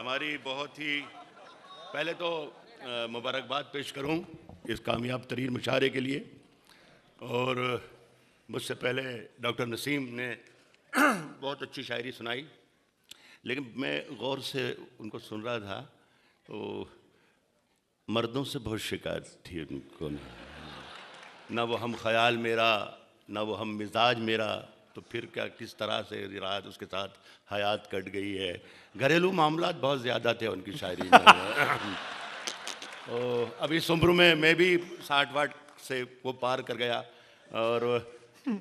हमारी बहुत ही पहले तो मुबारकबाद पेश करूं इस कामयाब तरीन मुशायरे के लिए। और मुझसे पहले डॉक्टर नसीम ने बहुत अच्छी शायरी सुनाई, लेकिन मैं गौर से उनको सुन रहा था तो मर्दों से बहुत शिकायत थी उनको, ना वो हम ख्याल मेरा ना वो हम मिजाज मेरा, तो फिर क्या किस तरह से रात उसके साथ हयात कट गई है। घरेलू मामलात बहुत ज़्यादा थे उनकी शायरी में। तो अब इस उम्र में मैं भी 60 से वो पार कर गया और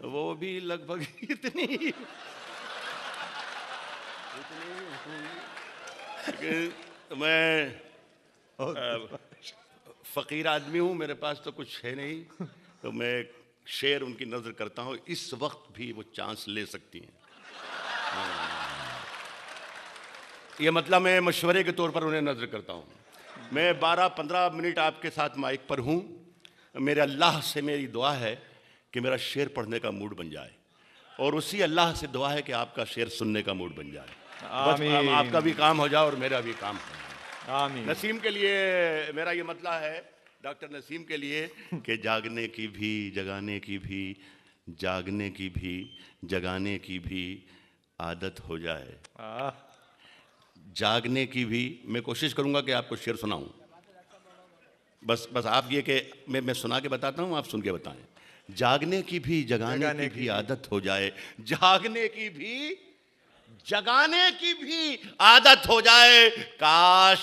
वो भी लगभग इतनी मैं फ़कीर आदमी हूँ, मेरे पास तो कुछ है नहीं, तो मैं शेर उनकी नज़र करता हूँ। इस वक्त भी वो चांस ले सकती हैं। ये मतलब मैं मशवरे के तौर पर उन्हें नज़र करता हूँ। मैं 12-15 मिनट आपके साथ माइक पर हूँ। मेरे अल्लाह से मेरी दुआ है कि मेरा शेर पढ़ने का मूड बन जाए, और उसी अल्लाह से दुआ है कि आपका शेर सुनने का मूड बन जाए। बस आपका भी काम हो जाए और मेरा भी काम हो जाए। आमीन। नसीम के लिए मेरा ये मतला है, डॉक्टर नसीम के लिए, कि जागने की भी जगाने की भी जागने की भी जगाने की भी आदत हो जाए। जागने की भी मैं कोशिश करूंगा कि आपको शेर सुनाऊं। बस आप ये कि मैं सुना के बताता हूं, आप सुन के बताएं। जागने की भी जगाने की भी आदत हो जाए, जागने की भी जगाने की भी आदत हो जाए, काश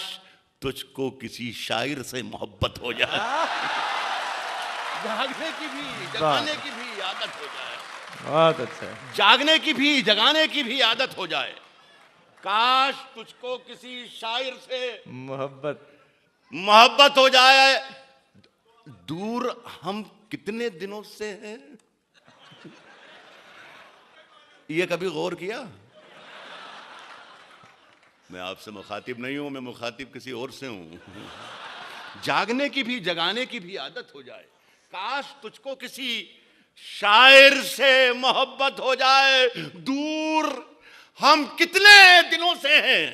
तुझको किसी शायर से मोहब्बत हो जाए। जागने की भी जगाने की भी आदत हो जाए। बहुत अच्छा। जागने की भी जगाने की भी आदत हो जाए, काश तुझको किसी शायर से मोहब्बत हो जाए। दूर हम कितने दिनों से हैं, ये कभी गौर किया? मैं आपसे मुखातिब नहीं हूं, मैं मुखातिब किसी और से हूं। जागने की भी जगाने की भी आदत हो जाए, काश तुझको किसी शायर से मोहब्बत हो जाए। दूर हम कितने दिनों से हैं,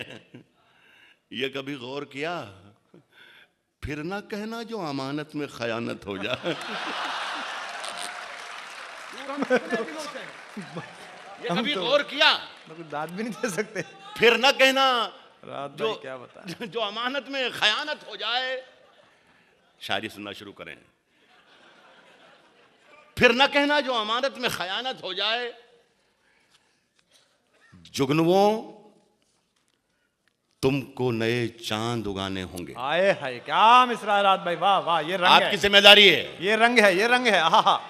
ये कभी गौर किया? फिर ना कहना जो अमानत में खयानत हो जाए। ये कभी गौर किया? दाद भी नहीं दे सकते। फिर ना कहना जो क्या बता जो अमानत में खयानत हो जाए। शायरी सुनना शुरू करें। फिर ना कहना जो अमानत में खयानत हो जाए। जुगनुओं तुमको नए चांद उगाने होंगे। आए हाय क्या मिसरा रात भाई, वाह वाह, ये रंग आपकी जिम्मेदारी है, ये रंग है, ये रंग है। आहा।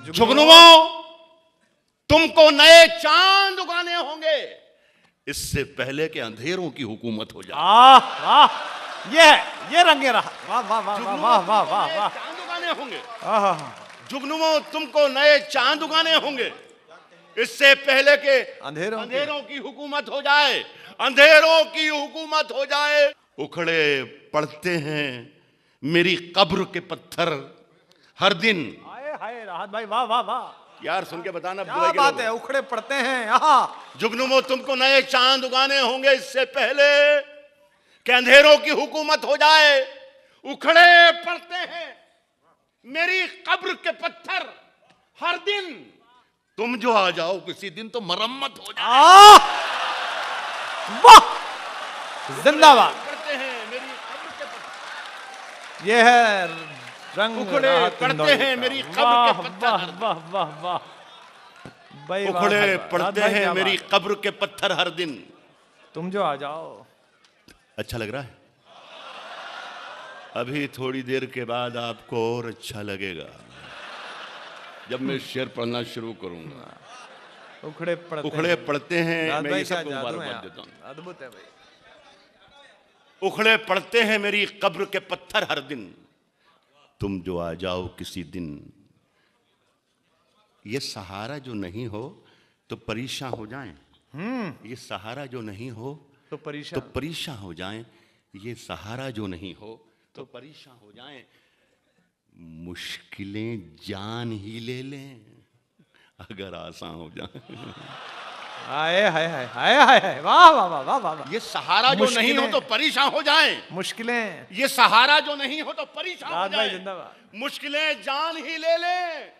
जुगनुओं तुमको नए चांद उगाने होंगे, इससे पहले के अंधेरों की हुकूमत हो जाए। वाह, ये रंग रहा। वाह वाह वाह वाह वाह वाह वाह। चांद उगाने होंगे। जुगनुओं तुमको नए चांद उगाने होंगे, इससे पहले के अंधेरों की हुकूमत हो जाए। अंधेरों की हुकूमत हो जाए। उखड़े पड़ते हैं मेरी कब्र के पत्थर हर दिन। आए हाय राहत भाई, वाह वाह वाह। यार सुन के बताना क्या बात है, उखड़े पड़ते हैं यहाँ। जुगनुमो तुमको नए चांद उगाने होंगे, इससे पहले कि अंधेरों की हुकूमत हो जाए। उखड़े पड़ते हैं मेरी कब्र के पत्थर हर दिन, तुम जो आ जाओ किसी दिन तो मरम्मत हो जाए। वाह, जिंदाबाद। पड़ते हैं मेरी कब्र के पत्थर, ये है रंग। उखड़े पड़ते हैं मेरी कब्र के पत्थर। वाह वाह वाह, उखड़े पड़ते हैं मेरी कब्र के पत्थर हर दिन, तुम जो आ जाओ। अच्छा लग रहा है? अभी थोड़ी देर के बाद आपको और अच्छा लगेगा जब मैं शेर पढ़ना शुरू करूंगा। उखड़े पड़ते हैं, मैं ये सबको मुबारकबाद देता हूं। अद्भुत है भाई। उखड़े पड़ते हैं मेरी कब्र के पत्थर हर दिन, तुम जो आ जाओ किसी दिन। ये सहारा जो नहीं हो तो परेशान हो जाएं। ये सहारा जो नहीं हो तो परेशान हो जाएं। ये सहारा जो नहीं हो तो परेशान हो जाएं। मुश्किलें जान ही ले लें अगर आसान हो जाए। हाय हाय हाय हाय हाय हाय, वाह वाह वाह वाह वाह वाह। ये सहारा जो नहीं हो तो परेशान हो जाएं, मुश्किलें। ये सहारा जो नहीं हो तो परेशान हो राज भाई जाएं, जिंदाबाद। मुश्किलें जान ही ले लें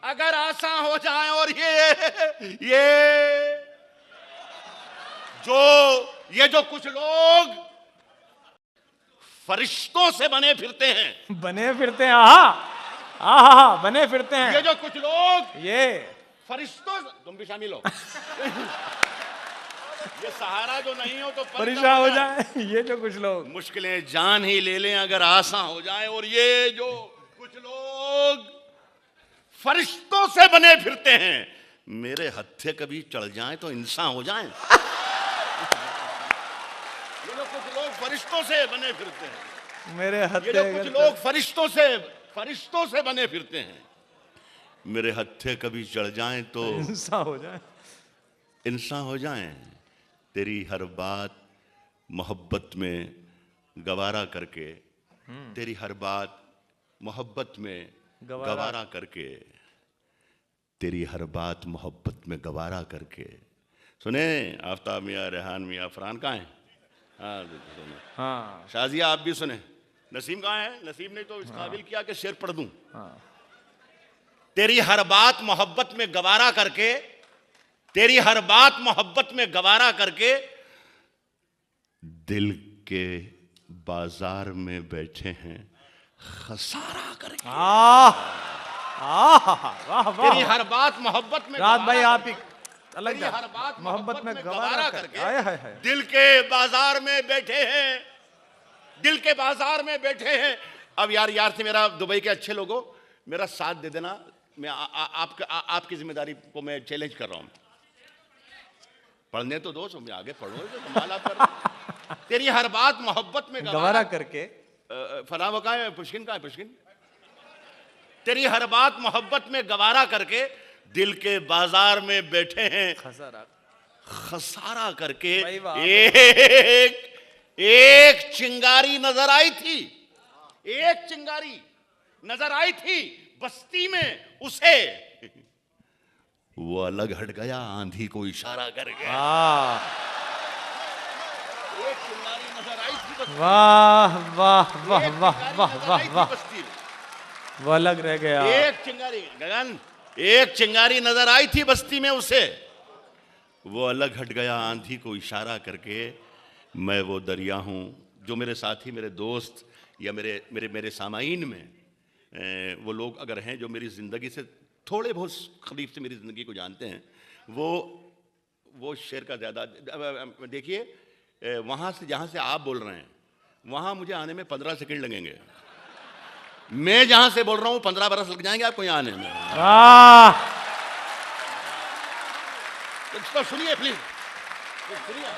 अगर आसान हो जाए। और ये जो कुछ लोग फरिश्तों से बने फिरते हैं, बने फिरते हैं, आहा आहा, बने फिरते हैं ये जो कुछ लोग ये फरिश्तों से, तुम भी शामिल हो। ये सहारा जो नहीं हो तो परेशान हो जाए, ये जो कुछ लोग मुश्किलें जान ही ले लें अगर आसान हो जाए। और ये जो कुछ लोग फरिश्तों से बने फिरते हैं, मेरे हत्थे कभी चढ़ जाएं तो इंसान हो जाएं। ये जो कुछ लोग फरिश्तों से बने फिरते हैं, मेरे ये हत्थे जो कुछ लोग फरिश्तों से बने फिरते हैं, मेरे हत्थे कभी चढ़ जाएं तो इंसान हो जाए। इंसान हो जाएं। तेरी हर बात मोहब्बत में गवारा करके, तेरी हर बात मोहब्बत में गवारा करके, तेरी हर बात मोहब्बत में गवारा करके। सुने आफ्ताब मियाँ, रेहान मियाँ, फरहान कहाँ हैं? हाँ सुने। हाँ शाजिया आप भी सुने। नसीम कहाँ है? नसीम ने तो इस काबिल किया कि शेर पढ़ दूं। हाँ। तेरी हर बात मोहब्बत में गवारा करके, तेरी हर बात मोहब्बत में गवारा करके, दिल के बाजार में बैठे हैं खसारा करके। वाह वाह। तेरी हर बात मोहब्बत में राज भाई गवारा आप ही करके, अलग तेरी हर बात मोहब्बत में गवारा करके, हाय हाय हाय। दिल के बाजार में बैठे हैं, दिल के बाजार में बैठे हैं। अब यार से मेरा दुबई के अच्छे लोगों, मेरा साथ दे देना। मैं आपकी जिम्मेदारी को मैं चैलेंज कर रहा हूं। पढ़ने तो दो, मैं आगे पढ़ो तो कमाल आप कर रहे हो। तेरी हर बात मोहब्बत में गवारा करके। फला वो कहाँ है? पुष्किन कहाँ है? पुष्किन। तेरी हर बात मोहब्बत में गवारा करके, दिल के बाजार में बैठे हैं खसारा करके। एक चिंगारी नजर आई थी, एक चिंगारी नजर आई थी बस्ती में उसे, वो अलग हट गया आंधी को इशारा करके। एक चिंगारी नजर आई थी बस्ती, वाह वाह वाह वाह वाह वाह वाह, बस्ती में वो अलग रह गया। एक चिंगारी, गगन, एक चिंगारी नजर आई थी बस्ती में उसे, वो अलग हट गया आंधी को इशारा करके। मैं वो दरिया हूँ, जो मेरे साथी, मेरे दोस्त या मेरे मेरे मेरे सामाईन में वो लोग अगर हैं जो मेरी ज़िंदगी से थोड़े बहुत करीब से मेरी ज़िंदगी को जानते हैं, वो शेर का ज़्यादा। देखिए वहाँ से, जहाँ से आप बोल रहे हैं, वहाँ मुझे आने में 15 सेकंड लगेंगे। मैं जहाँ से बोल रहा हूँ 15 बरस लग जाएंगे आपको यहाँ आने में। तो सुनिए प्लीज, सुनिए।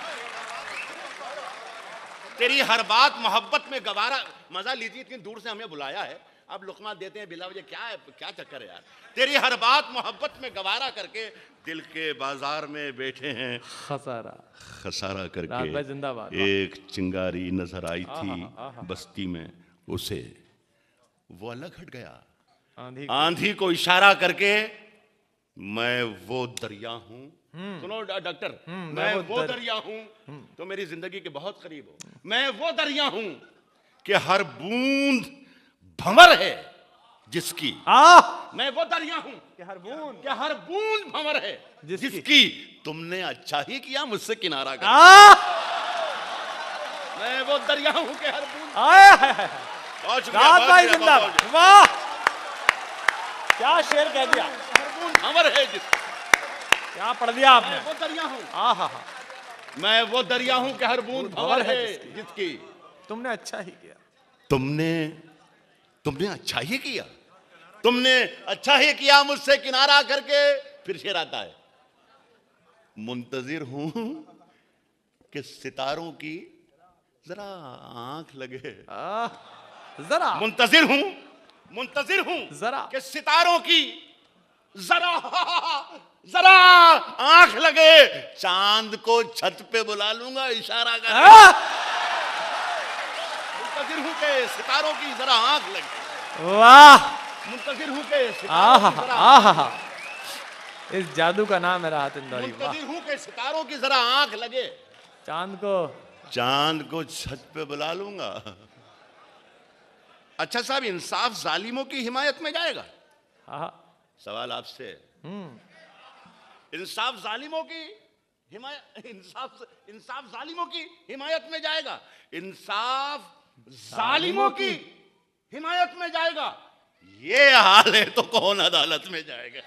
तेरी हर बात मोहब्बत में गवारा, मजा लीजिए, इतनी दूर से हमें बुलाया है, अब लुकमा देते हैं बिला वजह। क्या है, क्या चक्कर है यार? तेरी हर बात मोहब्बत में गवारा करके, दिल के बाजार में बैठे हैं खसारा करके। जिंदाबाद। एक चिंगारी नजर आई थी बस्ती में उसे, वो अलग हट गया आंधी को इशारा करके। मैं वो दरिया हूं, सुनो डॉक्टर, मैं वो दरिया हूं, तो मेरी जिंदगी के बहुत करीब हो। मैं वो दरिया हूं कि हर बूंद भंवर है जिसकी। मैं वो दरिया हूं कि हर बूंद भंवर है जिसकी तुमने अच्छा ही किया मुझसे किनारा कर। मैं वो दरिया हूं कि हर बूंद। भाई जिंदाबाद, वाह क्या शेर कह दिया। हर बूंद भंवर है जिसकी, क्या पढ़ दिया आपने। मैं वो दरिया हूं, मैं वो दरिया हूं कि हर बूंद भंवर है जिसकी तुमने अच्छा ही किया। तुमने अच्छा ही किया, तुमने अच्छा ही किया मुझसे किनारा करके। फिर शेर आता है, मुंतजिर हूं कि सितारों की जरा आंख लगे। जरा मुंतजिर हूं जरा कि सितारों की जरा आंख लगे। चांद को छत पे बुला लूंगा इशारा कर। मुंतजिर हूं कि सितारों की जरा आंख लगे। वाह। मुंतजिर हूं कि सितारों की जरा आंख लगे। इस जादू का नाम है राहत इंदौरी। वाह। मुंतजिर हूं कि सितारों की जरा आंख लगे, चांद को चांद को छत पे बुला लूंगा। अच्छा साहब, इंसाफ जालिमों की हिमायत में जाएगा? हाँ। सवाल आपसे, इंसाफ जालिमों की हिमायत, इंसाफ जालिमों की हिमायत में जाएगा? इंसाफ जालिमों की हिमायत में जाएगा? ये हाल है तो कौन अदालत में जाएगा?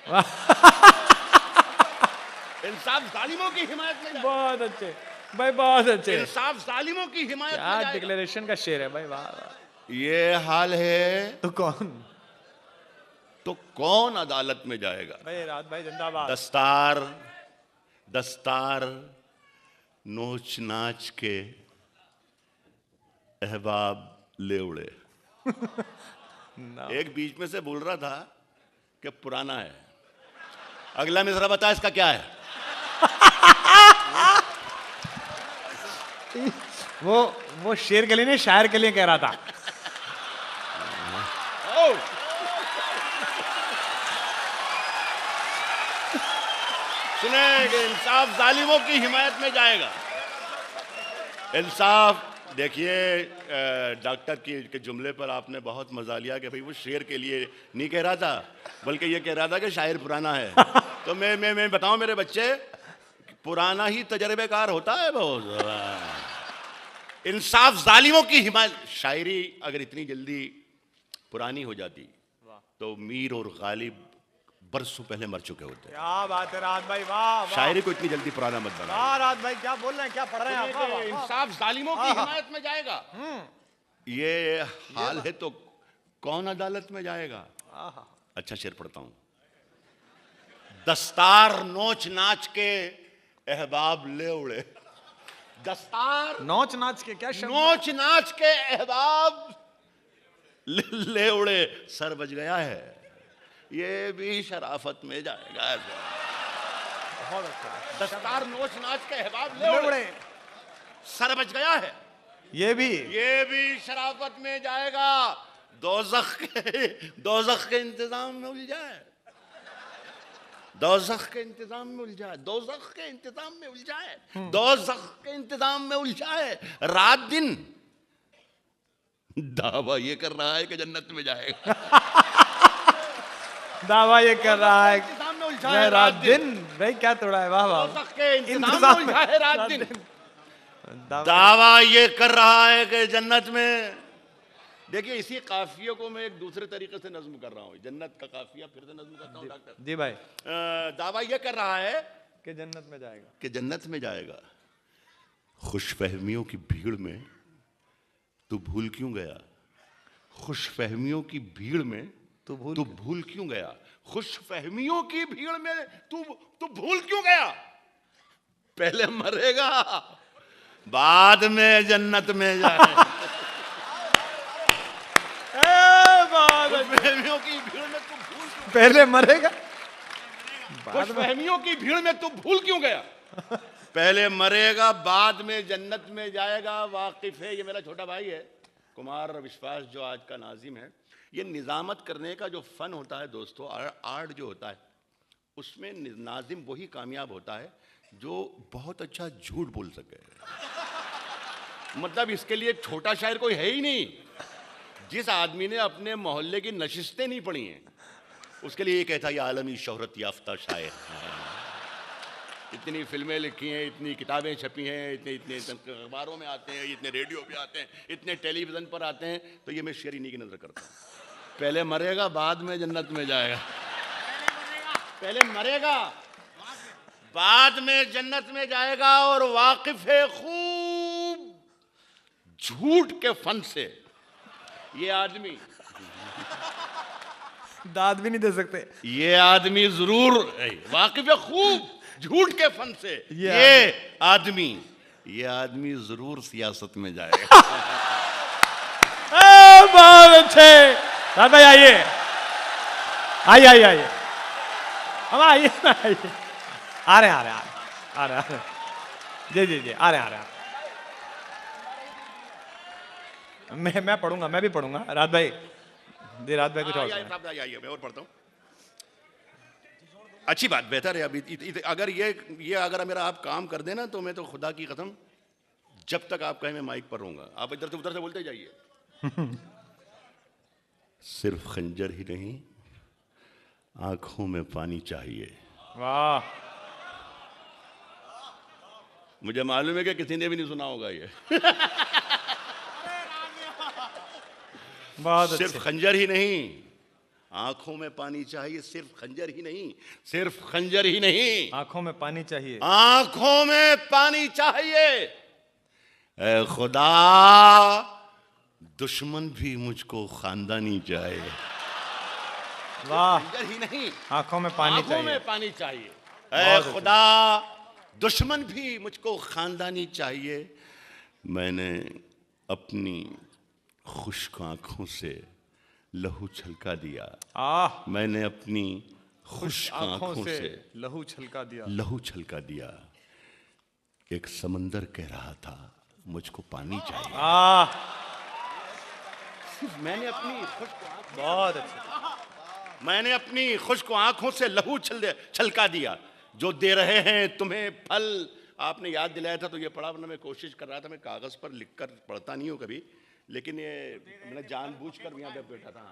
इंसाफ जालिमों की हिमायत में जाएगा। बहुत अच्छे भाई, बहुत अच्छे। इंसाफ जालिमों की हिमायत में क्या जाएगा? डिक्लेरेशन का शेर है भाई, वाह वाह। ये हाल है तो कौन? तो कौन अदालत में जाएगा? भाई राहत भाई जिंदाबाद। दस्तार दस्तार नोच नाच के अहबाब ले उड़े। एक बीच में से बोल रहा था कि पुराना है। अगला मिसरा बता इसका क्या है? वो शेर के लिए नहीं, शायर के लिए कह रहा था। सुने कि इंसाफ जालिमों की हिमायत में जाएगा। इंसाफ, देखिए डॉक्टर के जुमले पर आपने बहुत मजा लिया कि भाई वो शेर के लिए नहीं कह रहा था, बल्कि ये कह रहा था कि शायर पुराना है। तो मैं बताऊं मेरे बच्चे, पुराना ही तजर्बेकार होता है बहुत। इंसाफ जालिमों की हिमायत। शायरी अगर इतनी जल्दी पुरानी हो जाती तो मीर और गालिब बरसों पहले मर चुके होते। क्या बात है राहत भाई, वाह वाह। शायरी को इतनी जल्दी पुराना मत बना। वाह राहत भाई, क्या बोल रहे हैं, क्या पढ़ रहे हैं आप? वाह, वाह, वाह। इंसाफ जालिमों की हिमायत में जाएगा। ये हाल है तो कौन अदालत में जाएगा? अच्छा शेर पढ़ता हूं। दस्तार नोच नाच के अहबाब ले उड़े। दस्तार नोच नाच के क्या शब्द? नोच नाच के अहबाब ले उड़े। सर बज गया है, ये भी शराफत में जाएगा। बहुत अच्छा। दस्तार नोच नाच के अहबाब ले उड़े, सर बच गया है, ये भी शराफत में जाएगा। दोज़ख के इंतजाम में उलझा है, दोज़ख के इंतजाम में उलझा है, दोज़ख के इंतजाम में उलझा है, दोज़ख के इंतजाम में उलझा है। रात दिन दावा ये कर रहा है कि जन्नत में जाएगा। दावा ये कर रहा है इंतजाम में उलझा है रात दिन। भाई क्या तोड़ा है, वाह वाह। दोज़ख के इंतजाम में उलझा है रात दिन। दावा ये कर रहा है कि जन्नत में। देखिए इसी काफिये को मैं एक दूसरे तरीके से नज्म कर रहा हूँ। जन्नत का काफिया फिर से नज्म करता हूँ डॉक्टर जी भाई। दावा ये कर रहा है कि जन्नत में जाएगा, कि जन्नत में जाएगा। खुशफहमियों की भीड़ में तू भूल क्यों गया? खुशफहमियों की भीड़ में तू भूल क्यों गया? खुशफहमियों की भीड़ में तू भूल क्यों गया? पहले मरेगा बाद में जन्नत में जाएगा। खुशफहमियों की भीड़ में तू भूल क्यों? पहले मरेगा, खुशफहमियों की भीड़ में तू भूल क्यों गया? पहले मरेगा बाद में जन्नत में जाएगा। वाकिफ है, ये मेरा छोटा भाई है कुमार विश्वास, जो आज का नाजिम है। ये निजामत करने का जो फन होता है दोस्तों, आर्ट जो होता है, उसमें नाजिम वही कामयाब होता है जो बहुत अच्छा झूठ बोल सके। मतलब इसके लिए छोटा शायर कोई है ही नहीं। जिस आदमी ने अपने मोहल्ले की नशिस्तें नहीं पढ़ी हैं, उसके लिए ये कहता है ये आलमी शोहरत याफ्ता शायर। इतनी फिल्में लिखी हैं, इतनी किताबें छपी हैं, इतने अखबारों में आते हैं, इतने रेडियो पे आते हैं, इतने टेलीविजन पर आते हैं, तो ये मैं शेर इन्हीं की नजर करता हूँ। पहले मरेगा बाद में जन्नत में जाएगा। पहले मरेगा बाद में जन्नत में जाएगा। और वाकिफ है खूब झूठ के फन से ये आदमी। दाद भी नहीं दे सकते। ये आदमी जरूर वाकिफ है खूब झूठ के फन से। ये आदमी जरूर सियासत में जाएगा। बहुत अच्छे दादा, आइए आइए आइए आइए, हम आइए आइए। आ रहे जी जी जी, आ रहे मैं पढ़ूंगा, मैं भी पढ़ूंगा। रात भाई जी, रात भाई कुछ और मैं और पढ़ता हूँ। अच्छी बात, बेहतर है। अभी अगर ये अगर मेरा आप काम कर देना तो मैं तो खुदा की कसम जब तक आप कहें मैं माइक पर रहूंगा। आप इधर से उधर से बोलते जाइए। सिर्फ खंजर ही नहीं, आंखों में पानी चाहिए। वाह, मुझे मालूम है कि किसी ने भी नहीं सुना होगा ये। बहुत सिर्फ अच्छे। खंजर ही नहीं, आंखों में पानी चाहिए। सिर्फ खंजर ही नहीं, सिर्फ खंजर ही नहीं, आंखों में पानी चाहिए। आंखों में पानी चाहिए। ऐ खुदा, दुश्मन भी मुझको खानदानी चाहिए। वाह, खंजर ही नहीं, आंखों में पानी आंखों चाहिए। में पानी चाहिए। बहुत ऐ अच्छे। खुदा, दुश्मन भी मुझको खानदानी चाहिए। मैंने अपनी खुश्क आंखों से लहू छलका दिया। मैंने अपनी खुश्क आंखों से लहू छलका दिया। लहू छलका दिया। एक समंदर कह रहा था मुझको पानी चाहिए। मैंने अपनी खुश्क बहुत अच्छे। मैंने अपनी खुश्क आंखों से लहू छलका दिया। जो दे रहे हैं तुम्हें फल। आपने याद दिलाया था तो ये पढ़ा, वरना मैं कोशिश कर रहा था। मैं कागज पर लिखकर पढ़ता नहीं हूँ कभी, लेकिन ये मैंने जानबूझकर यहाँ पे बैठा था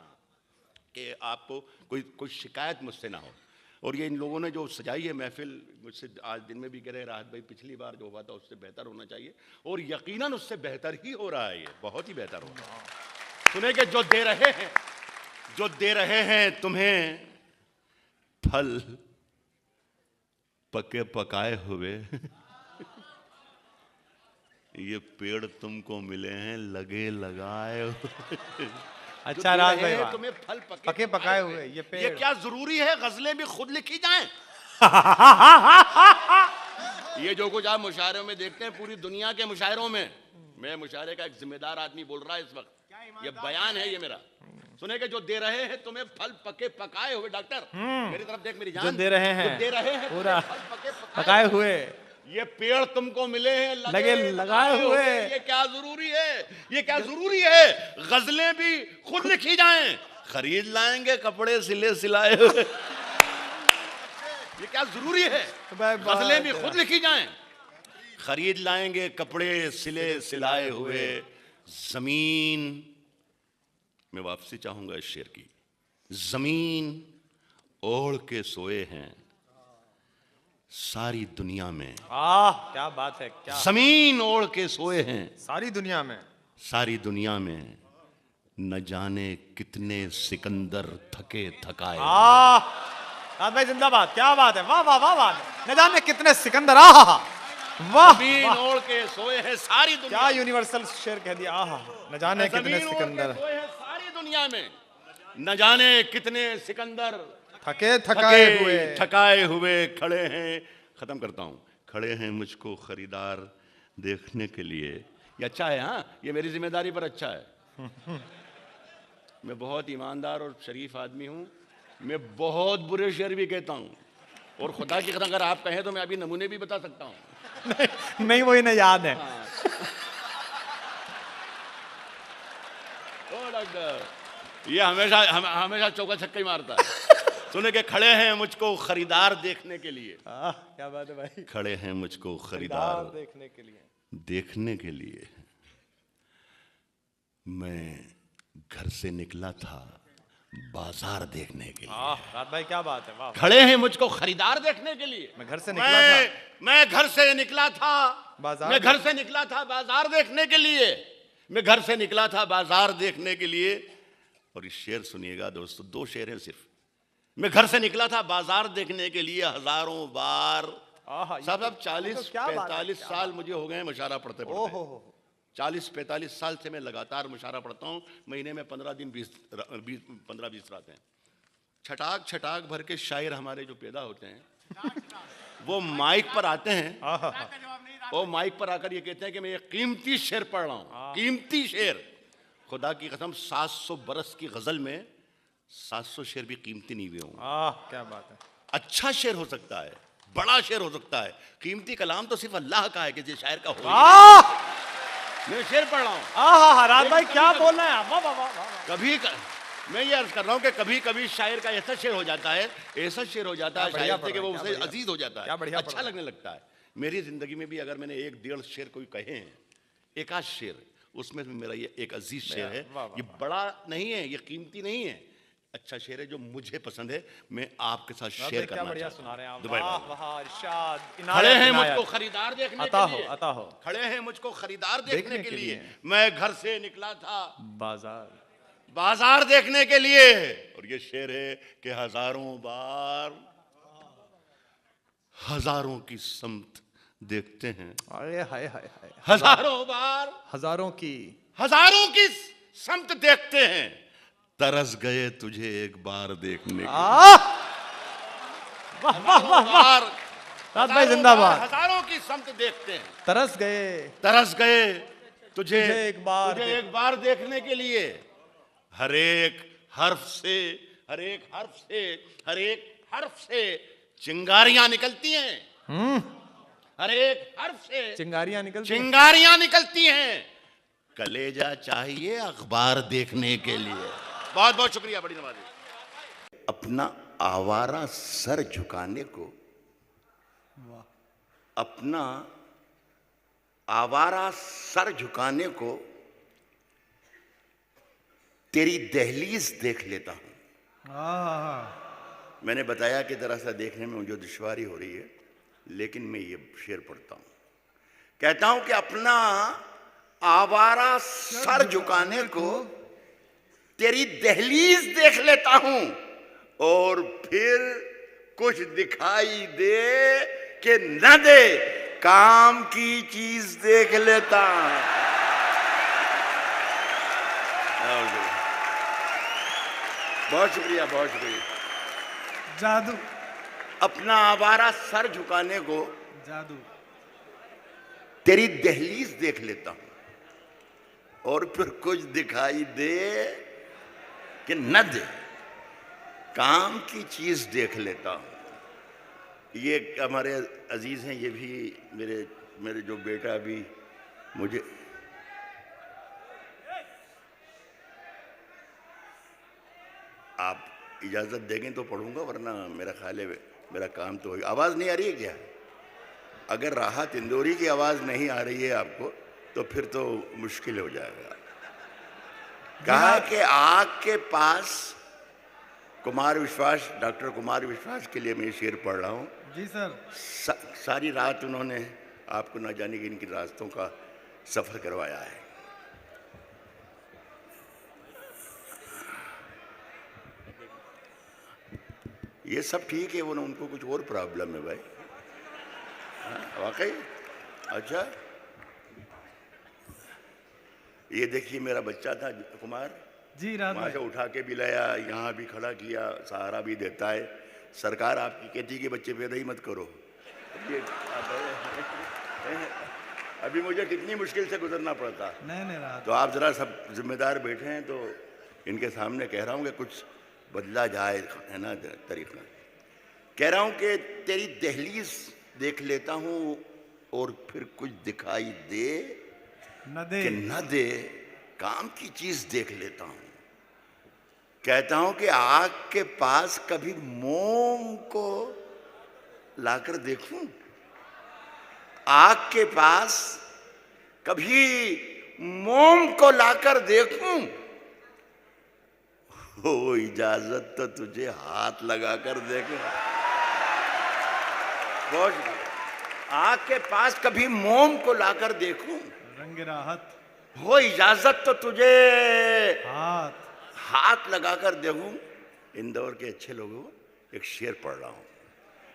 कि आपको कोई शिकायत मुझसे ना हो। और ये इन लोगों ने जो सजाई है महफिल, मुझसे आज दिन में भी कह रहे राहत भाई पिछली बार जो हुआ था उससे बेहतर होना चाहिए, और यकीनन उससे बेहतर ही हो रहा है। ये बहुत ही बेहतर हो रहा है। सुने कि जो दे रहे हैं तुम्हें फल पके पकाए हुए। ये पेड़ तुमको मिले हैं लगे लगाए हुए। अच्छा राज भाई, वाह। तुम्हें फल पके पकाए हुए ये पेड़। ये क्या जरूरी है गजलें भी खुद लिखी जाएं? ये जो कुछ आप मुशायरों में देखते हैं, पूरी दुनिया के मुशायरों में, मैं मुशायरे का एक जिम्मेदार आदमी बोल रहा है इस वक्त, ये बयान है ये मेरा। सुने के जो दे रहे हैं तुम्हें फल पके पकाए हुए। डॉक्टर मेरी तरफ देख, मेरी जान। जो दे रहे हैं पूरा फल पके पकाए हुए, ये पेड़ तुमको मिले हैं लगे लगाए हुए। ये क्या जरूरी है? ये क्या जरूरी है? गजलें भी खुद लिखी जाएं, खरीद लाएंगे कपड़े सिले सिलाए हुए। ये क्या जरूरी है? गजलें भी खुद लिखी जाएं, खरीद लाएंगे कपड़े सिले सिलाए हुए। जमीन, मैं वापसी चाहूंगा इस शेर की। जमीन ओढ़ के सोए हैं सारी दुनिया में। क्या बात है, क्या। जमीन ओढ़ के सोए हैं सारी दुनिया में, सारी दुनिया में। न जाने कितने सिकंदर थके थकाए। राज भाई जिंदाबाद, क्या बात है, वाह वाह वाह वाह। न जाने कितने सिकंदर, वाह। जमीन ओढ़ के सोए हैं सारी दुनिया। क्या यूनिवर्सल शेर कह दिया। न जाने कितने सिकंदर सोए हैं सारी दुनिया में। न जाने कितने सिकंदर थके थकाए हुए खड़े हैं। खत्म करता हूं। खड़े हैं मुझको खरीदार देखने के लिए। ये अच्छा है। हाँ, ये मेरी जिम्मेदारी पर अच्छा है। मैं बहुत ईमानदार और शरीफ आदमी हूं। मैं बहुत बुरे शेर भी कहता हूं, और खुदा की कसम अगर आप कहें तो मैं अभी नमूने भी बता सकता हूं। नहीं वही ना याद है। ओ डॉक्टर, ये हमेशा चौका छक्का ही मारता है। सुने के खड़े हैं मुझको खरीदार देखने के लिए। क्या बात है भाई। खड़े हैं मुझको खरीदार देखने के लिए। मैं घर से निकला था बाजार देखने के लिए। राज भाई क्या बात है, वाह। खड़े हैं मुझको खरीदार देखने के लिए। मैं घर से निकला था मैं घर से निकला था बाजार। मैं घर से निकला था बाजार देखने के लिए। मैं घर से निकला था बाजार देखने के लिए। और इस शेर सुनिएगा दोस्तों, दो शेर हैं सिर्फ। मैं घर से निकला था बाजार देखने के लिए हजारों बार। साहब अब 40-45 साल मुझे हो गए मुशायरा पढ़ते पढ़ते। 40-45 साल से मैं लगातार मुशायरा पढ़ता हूँ। महीने में 15 दिन 15-20 रातें। छटाक छटाक भर के शायर हमारे जो पैदा होते हैं वो माइक पर आते हैं। वो माइक पर आकर ये कहते हैं कि मैं ये कीमती शेर पढ़ रहा हूँ। कीमती शेर। खुदा की कसम 700 बरस की गजल में 700 शेर भी कीमती नहीं हुए होंगे। क्या बात है। अच्छा शेर हो सकता है, बड़ा शेर हो सकता है, कीमती कलाम तो सिर्फ अल्लाह का है, किसी शायर का हो। मैं शेर पढ़ रहा हूँ। राज भाई क्या बोल रहे हैं आप, वाह वाह वाह। मैं ये अर्ज कर रहा हूँ कि कभी कभी शायर का ऐसा शेर हो जाता है, ऐसा शेर हो जाता है शायर से कि वो उसे अजीज हो जाता है, अच्छा लगने लगता है। मेरी जिंदगी में भी अगर मैंने 1-1.5 शेर कोई कहे हैं, एक आध शेर, उसमें भी मेरा ये एक अजीज शेर है। ये बड़ा नहीं है, ये कीमती नहीं है, अच्छा शेर है जो मुझे पसंद है, मैं आपके साथ शेयर करना बढ़िया सुना रहे हैं आप। दुबई वाह वाह इरशाद, खड़े हैं इनायत, मुझको इनायत। खरीदार देखने अता के हो, लिए, अता हो। खड़े हैं मुझको खरीदार देखने देखने के के लिए, लिए। मैं घर से निकला था बाजार बाजार देखने के लिए। और ये शेर है कि हजारों बार हजारों की समत देखते हैं, अरे हाय हाय हाय, हजारों बार हजारों की समत देखते हैं, तरस गए तुझे एक बार देखने के वाह वाह वाह वाह, रात भाई जिंदाबाद। हजारों की समत देखते हैं, तरस गए तुझे एक बार देखने के लिए। हर एक हर्फ से चिंगारियां निकलती हैं, हर एक हर्फ से चिंगारियां निकलती हैं, कलेजा चाहिए अखबार देखने के लिए। बहुत बहुत शुक्रिया, बड़ी नवाजी। अपना आवारा सर झुकाने को, अपना आवारा सर झुकाने को तेरी दहलीज देख लेता हूं। मैंने बताया कि जरा सा देखने में मुझे दुश्वारी हो रही है, लेकिन मैं ये शेर पढ़ता हूं, कहता हूं कि अपना आवारा सर झुकाने को तेरी दहलीज देख लेता हूं, और फिर कुछ दिखाई दे कि न दे, काम की चीज देख लेता हूं। बहुत शुक्रिया, बहुत शुक्रिया। जादू, अपना आवारा सर झुकाने को जादू, तेरी दहलीज देख लेता हूं, और फिर कुछ दिखाई दे कि न दे, काम की चीज देख लेता हूं। ये हमारे अजीज हैं, ये भी मेरे जो बेटा भी मुझे आप इजाजत देंगे तो पढ़ूंगा, वरना मेरा ख्याल है मेरा काम तो होगा। आवाज नहीं आ रही है क्या? अगर राहत इंदौरी की आवाज नहीं आ रही है आपको, तो फिर तो मुश्किल हो जाएगा। कहा कि आग के पास कुमार विश्वास, डॉक्टर कुमार विश्वास के लिए मैं शेर पढ़ रहा हूँ। जी सर। सारी रात उन्होंने आपको न जाने कि इनकी रास्तों का सफर करवाया है। ये सब ठीक है, वो ना उनको कुछ और प्रॉब्लम है भाई। वाकई अच्छा, ये देखिए मेरा बच्चा था कुमार जी, रात वहाँ से उठा के भी लाया, यहाँ भी खड़ा किया, सहारा भी देता है। सरकार आपकी कहती है कि बच्चे पैदा ही मत करो। अभी मुझे कितनी मुश्किल से गुजरना पड़ता। नहीं रात। तो आप जरा सब जिम्मेदार बैठे हैं, तो इनके सामने कह रहा हूँ कि कुछ बदला जाए, है ना तरीका। कह रहा हूँ कि तेरी दहलीज देख लेता हूँ, और फिर कुछ दिखाई दे न दे कि न दे, काम की चीज देख लेता हूं। कहता हूं कि आग के पास कभी मोम को लाकर देखूं, आग के पास कभी मोम को लाकर देखूं, हो इजाजत तो तुझे हाथ लगाकर देखूं। बहुत आग के पास कभी मोम को लाकर देखूं, रंग राहत, हो इजाजत तो तुझे हाथ लगाकर देखूं। इंदौर के अच्छे लोगों एक शेर पढ़ रहा हूं,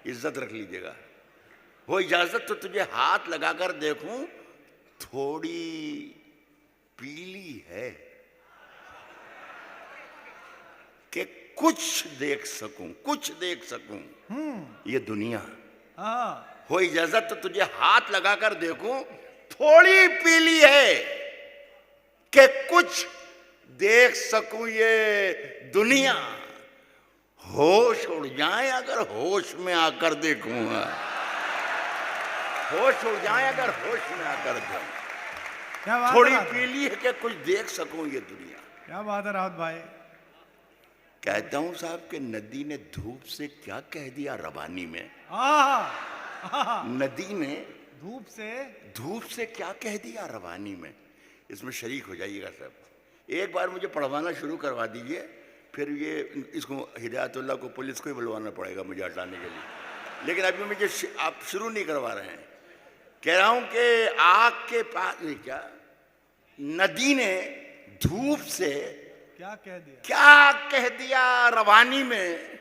इज्जत रख लीजिएगा। हो इजाजत तो तुझे हाथ लगाकर देखूं, थोड़ी पीली है कि कुछ देख सकूं ये दुनिया। हो इजाजत तो तुझे हाथ लगाकर देखूं, थोड़ी पीली है कि कुछ देख सकूं ये दुनिया। होश उड़ जाए अगर होश में आकर देखूंगा, होश उड़ जाए अगर होश में आकर देखूं। थोड़ी पीली है कि कुछ देख सकूं ये दुनिया। क्या बात है राहत भाई। कहता हूं साहब कि नदी ने धूप से क्या कह दिया रवानी में। नदी ने धूप से क्या कह दिया रवानी में। इसमें शरीक हो जाइएगा सब। एक बार मुझे पढ़वाना शुरू करवा दीजिए, फिर ये इसको हिदायतुल्लाह को पुलिस को ही बुलवाना पड़ेगा मुझे हटाने के लिए। लेकिन अभी मुझे आप शुरू नहीं करवा रहे हैं। कह रहा हूं कि आग के पास नहीं, क्या नदी ने धूप से क्या कह दिया रवानी में।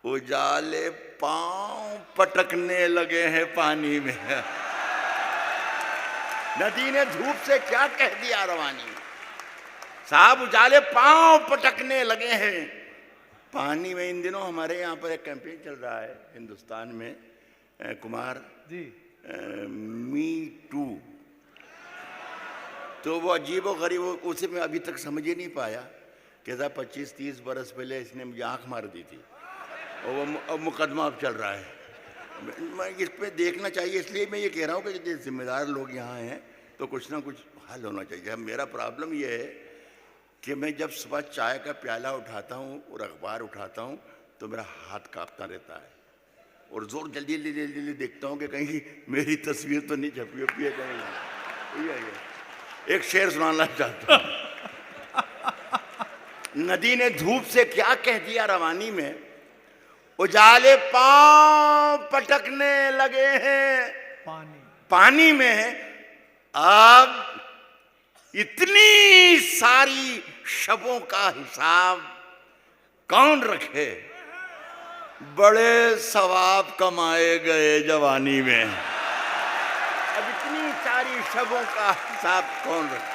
उजाले पांव पटकने लगे हैं पानी में। नदी ने धूप से क्या कह दिया रवानी में। साहब उजाले पांव पटकने लगे हैं पानी में। इन दिनों हमारे यहाँ पर एक कैंपेन चल रहा है हिंदुस्तान में, कुमार जी, मी टू। तो वो अजीब व गरीब, उसे मैं अभी तक समझ ही नहीं पाया कि 25-30 बरस पहले इसने मुझे आँख मार दी थी और वो अब मुकदमा अब चल रहा है। मैं इस पे देखना चाहिए, इसलिए मैं ये कह रहा हूँ कि जो जिम्मेदार लोग यहाँ हैं तो कुछ ना कुछ हल होना चाहिए। मेरा प्रॉब्लम ये है कि मैं जब सुबह चाय का प्याला उठाता हूँ और अखबार उठाता हूँ तो मेरा हाथ कांपता रहता है और जोर जल्दी जल्दी देखता हूँ कि कहीं मेरी तस्वीर तो नहीं छपी है कहीं। एक शेर सुनाना चाहता हूँ। नदी ने धूप से क्या कह दिया रवानी में। उजाले पांव पटकने लगे हैं पानी में। अब इतनी सारी शबों का हिसाब कौन रखे। बड़े सवाब कमाए गए जवानी में। अब इतनी सारी शबों का हिसाब कौन रखे।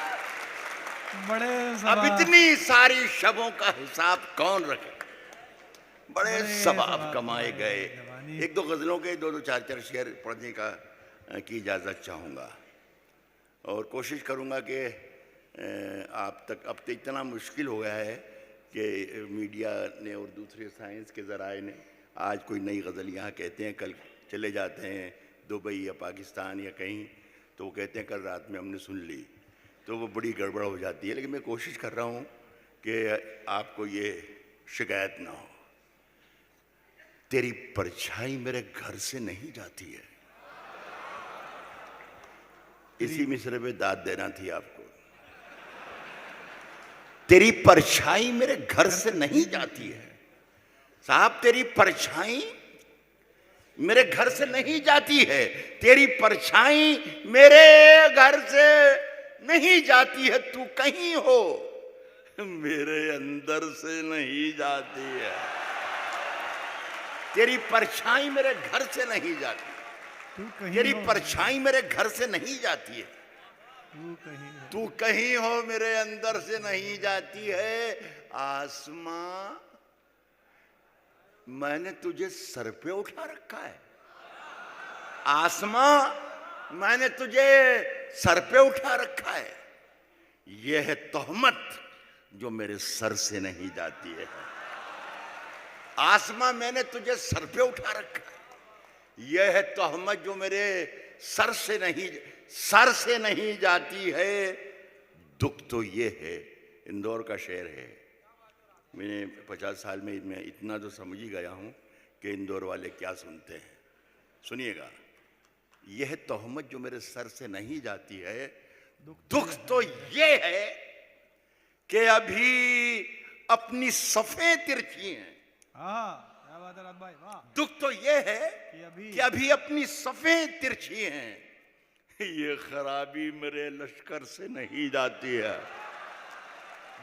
अब इतनी सारी शबों का हिसाब कौन रखे। बड़े सवाब कमाए गए। एक दो गजलों के दो चार शेर पढ़ने की इजाज़त चाहूँगा और कोशिश करूँगा कि आप तक। अब तो इतना मुश्किल हो गया है कि मीडिया ने और दूसरे साइंस के ज़राए ने आज कोई नई गज़ल यहाँ कहते हैं, कल चले जाते हैं दुबई या पाकिस्तान या कहीं, तो वो कहते हैं कल रात में हमने सुन ली, तो वो बड़ी गड़बड़ हो जाती है। लेकिन मैं कोशिश कर रहा हूँ कि आपको ये शिकायत ना हो। तेरी परछाई मेरे घर से नहीं जाती है। इसी मिसरे में दाद देना थी आपको। तेरी परछाई मेरे घर से नहीं जाती है। साहब तेरी परछाई मेरे घर से नहीं जाती है। तेरी परछाई मेरे घर से नहीं जाती है। तू कहीं हो मेरे अंदर से नहीं जाती है। तेरी परछाई मेरे घर से नहीं जाती। तेरी परछाई मेरे घर से नहीं जाती है। तू कहीं हो मेरे अंदर से नहीं जाती है। आसमां मैंने तुझे सर पे उठा रखा है। आसमां मैंने तुझे सर पे उठा रखा है। यह है तोहमत जो मेरे सर से नहीं जाती है। आसमां मैंने तुझे सर पे उठा रखा है। यह है तोहमत जो मेरे सर से नहीं जाती है। दुख तो ये है, इंदौर का शेर है। मैंने 50 साल में मैं इतना तो समझ ही गया हूँ कि इंदौर वाले क्या सुनते हैं। सुनिएगा, यह तोहमत जो मेरे सर से नहीं जाती है। दुख तो ये है कि अभी अपनी सफ़ें तिरछी हैं। क्या बात है रात भाई, वाह। दुख तो ये है कि अभी अपनी सफ़ें तिरछी हैं। ये खराबी मेरे लश्कर से नहीं जाती है।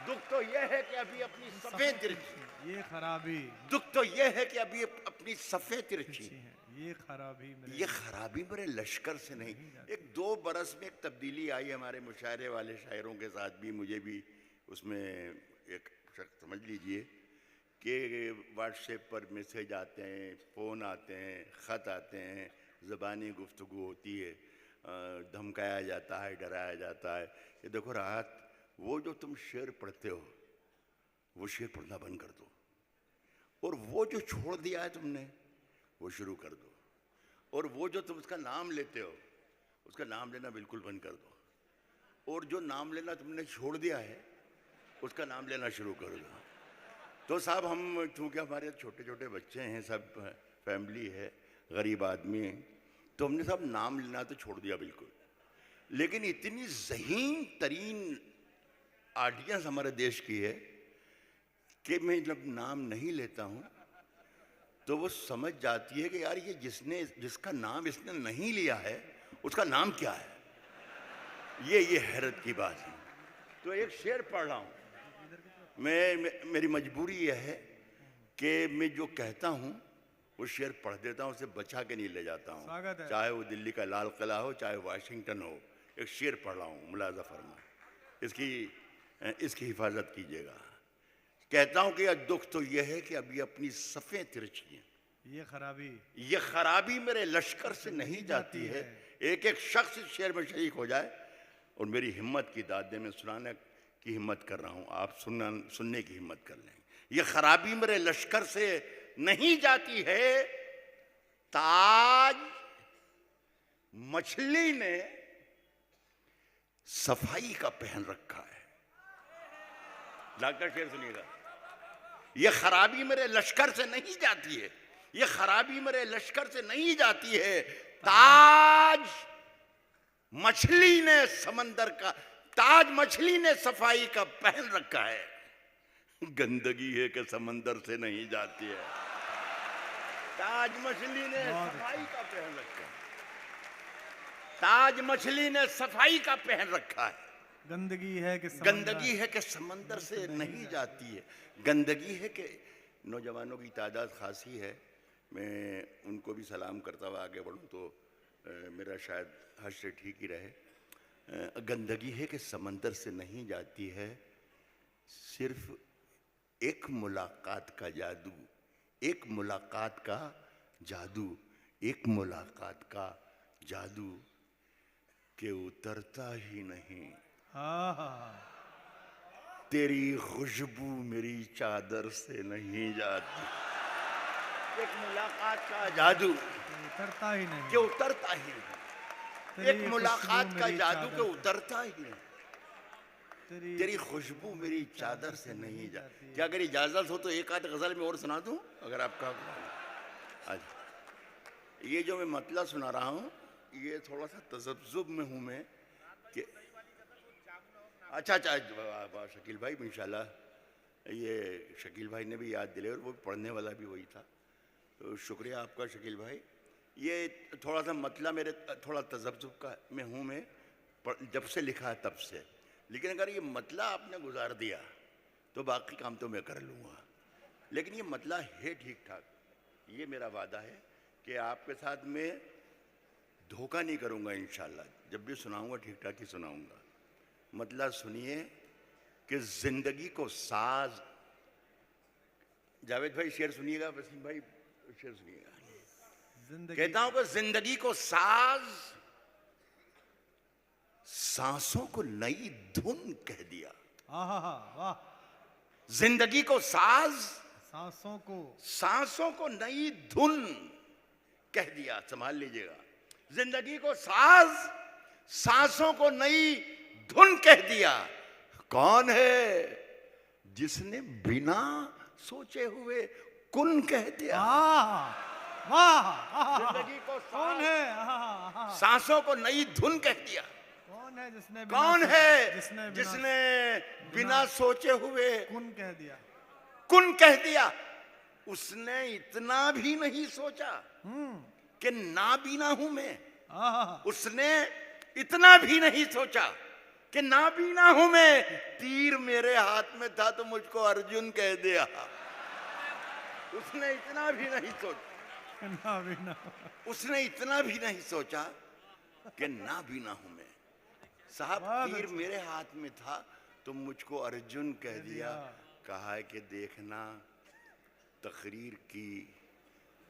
दुख तो ये है कि अभी अपनी सफ़ें तिरछी। ये खराबी। दुख तो ये है कि अभी अपनी सफ़ें तिरछी। ये खराबी मेरे लश्कर से नहीं। एक 2 बरस में एक तब्दीली आई हमारे मुशायरे वाले शायरों के साथ भी, मुझे भी उसमें एक समझ लीजिए कि व्हाट्सएप पर मैसेज आते हैं, फ़ोन आते हैं, ख़त आते हैं, ज़बानी गुफ्तगू होती है, धमकाया जाता है, डराया जाता है। ये देखो राहत, वो जो तुम शेर पढ़ते हो वो शेर पढ़ना बंद कर दो, और वो जो छोड़ दिया है तुमने वो शुरू कर दो, और वो जो तुम उसका नाम लेते हो उसका नाम लेना बिल्कुल बंद कर दो, और जो नाम लेना तुमने छोड़ दिया है उसका नाम लेना शुरू कर दो। तो साहब हम चूँकि हमारे छोटे छोटे बच्चे हैं, सब फैमिली है, गरीब आदमी हैं, तो हमने सब नाम लेना तो छोड़ दिया बिल्कुल। लेकिन इतनी ज़हीन तरीन ऑडियंस हमारे देश की है कि मैं जब नाम नहीं लेता हूँ तो वो समझ जाती है कि यार ये जिसका नाम इसने नहीं लिया है उसका नाम क्या है। ये हैरत की बात है। तो एक शेर पढ़ रहा हूँ मेरी मजबूरी यह है कि मैं जो कहता हूँ वो शेर पढ़ देता हूँ, उसे बचा के नहीं ले जाता हूँ, चाहे वो दिल्ली का लाल किला हो चाहे वाशिंगटन हो। एक शेर पढ़ रहा हूँ, मुलाजा फरमा, इसकी हिफाजत कीजिएगा। कहता हूँ कि यह दुख तो यह है कि अभी अपनी सफ़ें तिरछी हैं, ये खराबी मेरे लश्कर से नहीं जाती है। एक एक शख्स इस शेर में शरीक हो जाए और मेरी हिम्मत की दाद दे। मैं सुनाने की हिम्मत कर रहा हूँ, आप सुनने की हिम्मत कर लें। ये खराबी मेरे लश्कर से नहीं जाती है, ताज मछली ने सफाई का पहन रखा है। डॉक्टर शेर सुनिएगा, ये खराबी मेरे लश्कर से नहीं जाती है, ये खराबी मेरे लश्कर से नहीं जाती है, ताज मछली ने समंदर का, ताज मछली ने सफाई का पहन रखा है। गंदगी है कि समंदर से नहीं जाती है, ताज मछली ने सफाई का पहन रखा है, ताज मछली ने सफाई का पहन रखा है। गंदगी है कि समंदर से नहीं जाती है। गंदगी है कि नौजवानों की तादाद खासी है। मैं उनको भी सलाम करता हुआ आगे बढ़ूं तो मेरा शायद हद से ठीक ही रहे। गंदगी है कि समंदर से नहीं जाती है, सिर्फ एक मुलाकात का जादू, एक मुलाकात का जादू, एक मुलाकात का जादू के उतरता ही नहीं। तेरी खुशबू मेरी चादर से नहीं जाती। एक मुलाकात का जादू उतरता ही नहीं, कि उतरता ही नहीं। एक मुलाकात का जादू के उतरता ही नहीं। तेरी खुशबू मेरी चादर से नहीं जाती। क्या अगर इजाजत हो तो एक आध गजल में और सुना दूं, अगर आपका। आज ये जो मैं मतला सुना रहा हूँ ये थोड़ा सा तजब्जुब में हूँ मैं कि अच्छा शकील भाई, इंशाल्लाह ये शकील भाई ने भी याद दिले और वो पढ़ने वाला भी वही था, तो शुक्रिया आपका शकील भाई। ये थोड़ा सा मतला मेरे थोड़ा तजब्जुब का में हूँ मैं, जब से लिखा है तब से। लेकिन अगर ये मतला आपने गुजार दिया तो बाकी काम तो मैं कर लूँगा, लेकिन ये मतला है ठीक ठाक। ये मेरा वादा है कि आपके साथ मैं धोखा नहीं करूँगा इंशाल्लाह। जब भी सुनाऊँगा ठीक ठाक ही सुनाऊँगा। मतला सुनिए कि जिंदगी को साज, जावेद भाई शेर सुनिएगा, वसीम भाई शेर सुनिएगा। कहता हूं कि जिंदगी को साज सांसों को नई धुन कह दिया। वाह। जिंदगी को साज सांसों को नई धुन कह दिया। संभाल लीजिएगा, जिंदगी को साज सांसों को नई धुन कह दिया। कौन है जिसने बिना सोचे हुए कुन कह दिया। जिंदगी को कौन है सांसों को नई धुन कह दिया। कौन है जिसने बिना सोचे हुए कुन कह दिया। उसने इतना भी नहीं सोचा कि नाबीना हूं मैं। उसने इतना भी नहीं सोचा कि नाबीना हूं मैं। तीर मेरे हाथ में था तो मुझको अर्जुन कह दिया। उसने इतना भी नहीं सोचा, उसने इतना भी नहीं सोचा कि नाबीना हूं मैं। साहब तीर मेरे हाथ में था तो मुझको अर्जुन कह दिया। कहा है कि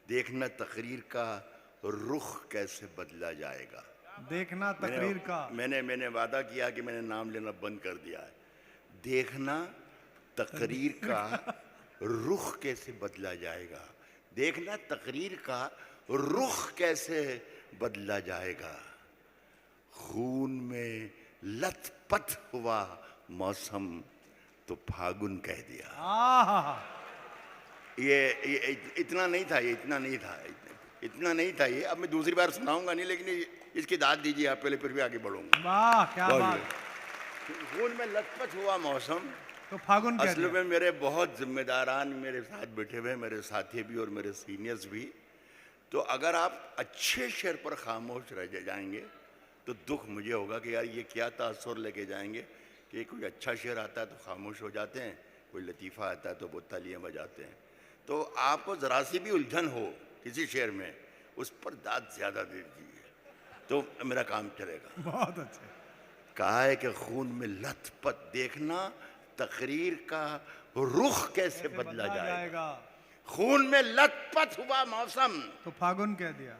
देखना तकरीर का रुख कैसे बदला जाएगा। देखना तकरीर का मैंने वादा किया कि मैंने नाम लेना बंद कर दिया है। देखना तकरीर का रुख कैसे बदला जाएगा। देखना तकरीर का रुख कैसे बदला जाएगा। खून में लथपथ हुआ मौसम तो फागुन कह दिया। ये इतना नहीं था, ये इतना नहीं था, इतना नहीं था ये। अब मैं दूसरी बार सुनाऊंगा नहीं, लेकिन इसकी दाद दीजिए आप पहले, फिर भी आगे बढ़ूंगा। वाह क्या बहुत बात। खून में लथपथ हुआ मौसम। तो फागुन कह असल दिया। में मेरे बहुत जिम्मेदारान मेरे साथ बैठे हुए हैं, मेरे साथी भी और मेरे सीनियर्स भी। तो अगर आप अच्छे शेर पर खामोश रह जाएंगे तो दुख मुझे होगा कि यार ये क्या तासुर लेके जाएंगे कि कोई अच्छा शेर आता है तो खामोश हो जाते हैं, कोई लतीफ़ा आता है तो वो तालियां बजाते हैं। तो आपको ज़रा सी भी उलझन हो किसी शेर में, उस पर दाद ज़्यादा दे दीजिए तो मेरा काम चलेगा। बहुत अच्छे। कहा है कि खून में लथपथ, देखना तकरीर का रुख कैसे बदला जाएगा। खून में लथपथ हुआ मौसम, तो फागुन कह दिया।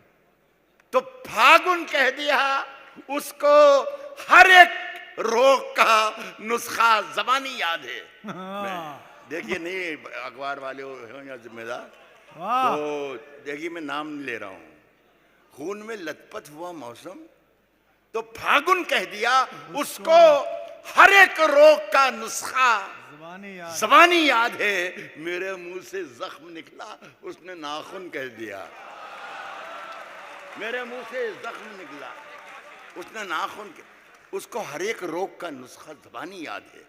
तो फागुन कह दिया, उसको हर एक रोग का नुस्खा ज़बानी याद है। देखिए नहीं अखबार वाले हो या जिम्मेदार, वाह तो देखिए मैं नाम नहीं ले रहा हूँ। खून में लथपथ हुआ मौसम, तो फागुन कह दिया, उसको हर एक रोग का नुस्खा जुबानी याद। ज़बानी याद है। मेरे मुंह से जख्म निकला, उसने नाखून कह दिया। मेरे मुंह से जख्म निकला, उसने नाखून, उसको हर एक रोग का नुस्खा ज़बानी याद है।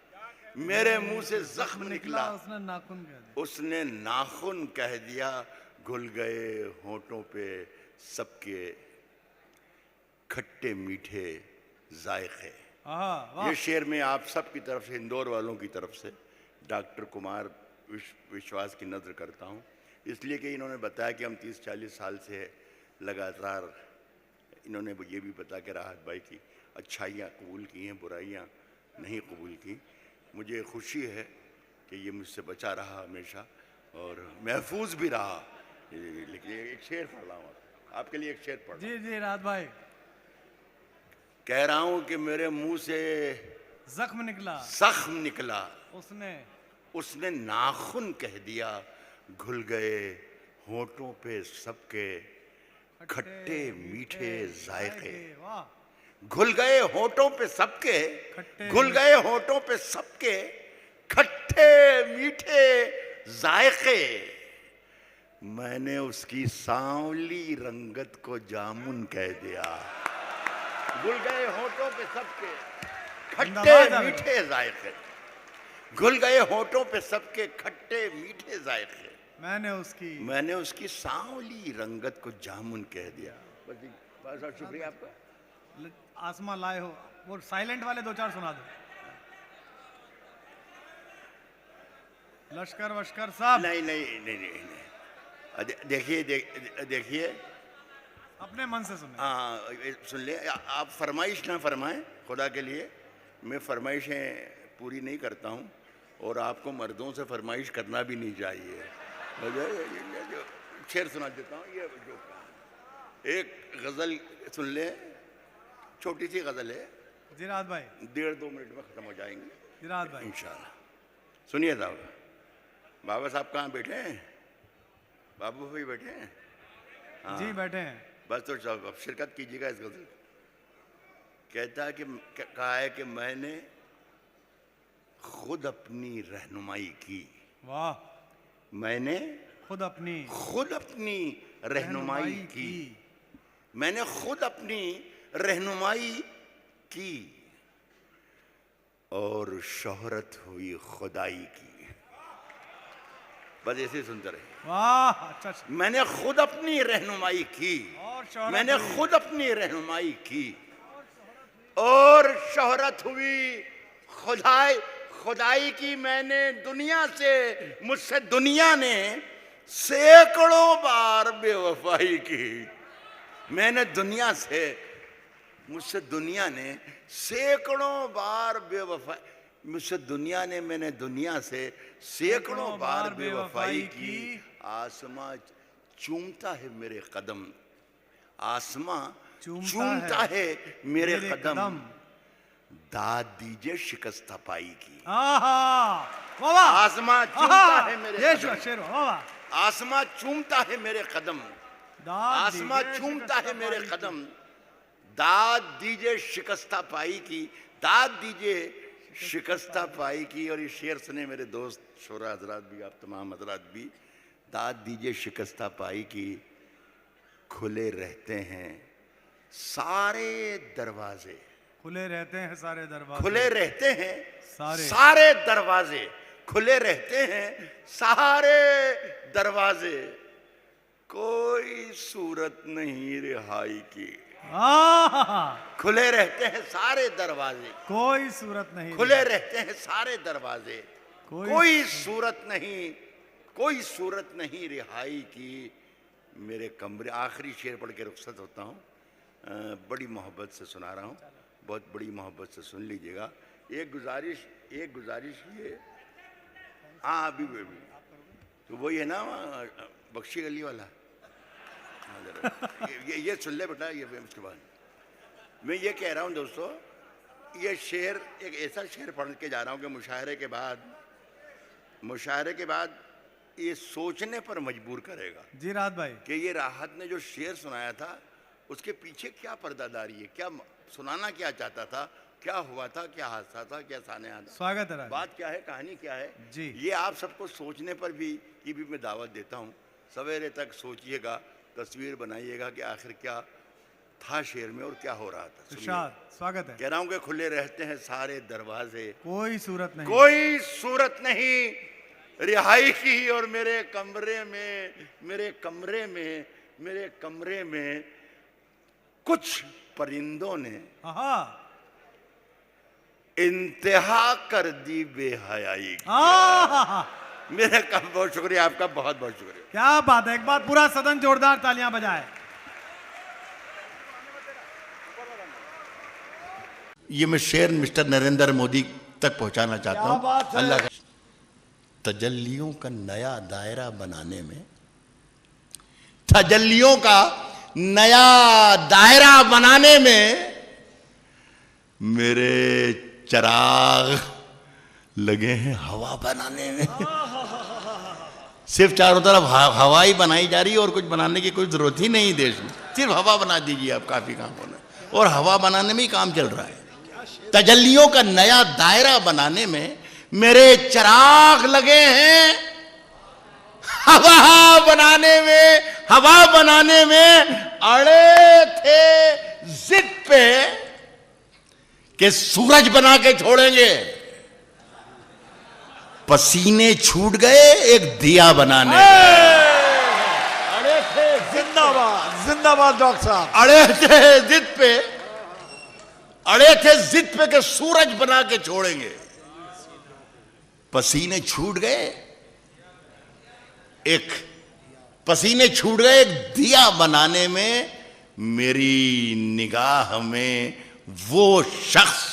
मेरे मुंह से जख्म निकला, उसने नाखून कह दिया। उसने नाखून कह दिया। घुल गए होठों पे सबके खट्टे मीठे जायके। ये शेर में आप सब की तरफ से, इंदौर वालों की तरफ से डॉक्टर कुमार विश्वास की नज़र करता हूँ, इसलिए कि इन्होंने बताया कि हम 30-40 साल से लगातार, इन्होंने ये भी बता के राहत भाई की अच्छाइयाँ कबूल की हैं, बुराइयाँ नहीं कबूल की। मुझे खुशी है कि ये मुझसे बचा रहा हमेशा और महफूज भी रहा। लेकिन एक शेर पढ़ रहा हूँ आपके लिए, एक शेर पढ़ रहा हूँ। जी जी राहत भाई। कह रहा हूँ कि मेरे मुंह से जख्म निकला, जख्म निकला, उसने नाखून कह दिया। घुल गए होठों पे सबके खट्टे मीठे जायके। घुल गए होठों पे सबके, घुल गए होठों पे सबके खट्टे मीठे जायके। मैंने उसकी सांवली रंगत को जामुन कह दिया। घुल गए होठों पे सबके खट्टे मीठे जायके, घुल गए होठों पे सबके खट्टे मीठे जायके। मैंने उसकी सांवली रंगत को जामुन कह दिया। बस शुक्रिया आपका। आसमां लाए हो, वो साइलेंट वाले 2-4 सुना दो। लश्कर वश्कर साहब। नहीं नहीं नहीं नहीं, नहीं। देखिए अपने मन से सुने। हाँ सुन ले, आप फरमाइश ना फरमाएं खुदा के लिए। मैं फरमाइशें पूरी नहीं करता हूँ और आपको मर्दों से फरमाइश करना भी नहीं चाहिए। शेर सुना देता हूँ, ये जो एक गज़ल सुन ले, छोटी सी गज़ल है। जी राहत भाई। 1.5-2 मिनट में ख़त्म हो जाएंगे जी राहत भाई। इंशाल्लाह। सुनिए साहब, बाबा साहब कहाँ बैठे हैं? बाबू भाई बैठे हैं? हाँ। जी बैठे हैं। बस तो अब शिरकत कीजिएगा इस गज़ल। कहता है कि कहा है कि मैंने खुद अपनी रहनुमाई की। वाह। मैंने खुद अपनी रहनुमाई की। मैंने खुद अपनी रहनुमाई की और शोहरत हुई खुदाई की। बस ऐसे सुनते रहे। वाह अच्छा। मैंने खुद अपनी रहनुमाई की, मैंने खुद अपनी रहनुमाई की और शोहरत हुई खुदाई की। मैंने दुनिया से, मुझसे दुनिया ने सैकड़ों बार बेवफाई की। मैंने दुनिया से, मुझसे दुनिया ने सैकड़ों बार बेवफाई, मुझसे दुनिया ने, मैंने दुनिया से सैकड़ों बार बेवफाई की। आसमां चूमता है मेरे कदम, आसमां चूमता है मेरे कदम। दाद दीजिए शिकस्ता पाई की। आसमां चूमता है मेरे कदम, आसमां चूमता है मेरे कदम, आसमां चूमता है मेरे कदम। दाद दीजिए शिकस्ता पाई की, दाद दीजिए शिकस्ता पाई की। और ये शेर सुने मेरे दोस्त शोरा हजरात भी, आप तमाम हजरात भी। दाद दीजिए शिकस्ता पाई की, खुले रहते हैं सारे दरवाजे, खुले रहते हैं सारे दरवाजे, खुले रहते हैं सारे सारे दरवाजे, खुले रहते हैं सारे दरवाजे, कोई सूरत नहीं रिहाई की। खुले रहते हैं सारे दरवाजे, कोई सूरत नहीं, खुले रहते हैं सारे दरवाजे, कोई सूरत नहीं, कोई सूरत नहीं रिहाई की। मेरे कमरे, आखिरी शेर पढ़ के रुखसत होता हूँ। बड़ी मोहब्बत से सुना रहा हूँ, बहुत बड़ी मोहब्बत से सुन लीजिएगा। एक गुजारिश ये, हाँ अभी तो वही है ना बख्शी गली वाला, ये सुन ले बेटा। ये उसके बाद मैं ये कह रहा हूँ दोस्तों, ये शेर एक ऐसा शेर पढ़ के जा रहा हूँ कि मुशायरे के बाद ये सोचने पर मजबूर करेगा। जी राहत भाई, कि ये राहत ने जो शेर सुनाया था उसके पीछे क्या पर्दादारी है, क्या सुनाना क्या चाहता था, क्या हुआ था, क्या हादसा था, क्या साने आता। स्वागत है, बात क्या है, कहानी क्या है जी। ये आप सबको सोचने पर भी की भी मैं दावत देता हूँ। सवेरे तक सोचिएगा, तस्वीर बनाइएगा कि आखिर क्या था शेर में और क्या हो रहा था। इरशाद, स्वागत है। कह रहा हूँ कि खुले रहते हैं सारे दरवाजे, कोई सूरत नहीं, कोई सूरत नहीं रिहाई की। और मेरे कमरे में कुछ परिंदों ने इंतहा कर दी बेहयाई की। मेरे बहुत शुक्रिया आपका, बहुत बहुत शुक्रिया। क्या बात है, एक बार पूरा सदन जोरदार तालियां बजाए। ये मैं शेर मिस्टर नरेंद्र मोदी तक पहुंचाना चाहता हूं। अल्लाह का तजल्लियों का नया दायरा बनाने में, तजल्लियों का नया दायरा बनाने में मेरे चिराग लगे हैं हवा बनाने में। सिर्फ चारों तरफ हवा ही बनाई जा रही है और कुछ बनाने की कोई जरूरत ही नहीं देश में। सिर्फ हवा बना दीजिए आप, काफी काम होना, और हवा बनाने में ही काम चल रहा है। तजल्लियों का नया दायरा बनाने में मेरे चिराग लगे हैं हवा बनाने में अड़े थे जिद पे कि सूरज बना के छोड़ेंगे। पसीने छूट गए एक दिया बनाने में। अड़े थे, जिंदाबाद जिंदाबाद डॉक्टर साहब। अड़े थे जिद पे कि सूरज बना के छोड़ेंगे। पसीने छूट गए एक दिया बनाने में। मेरी निगाह में वो शख्स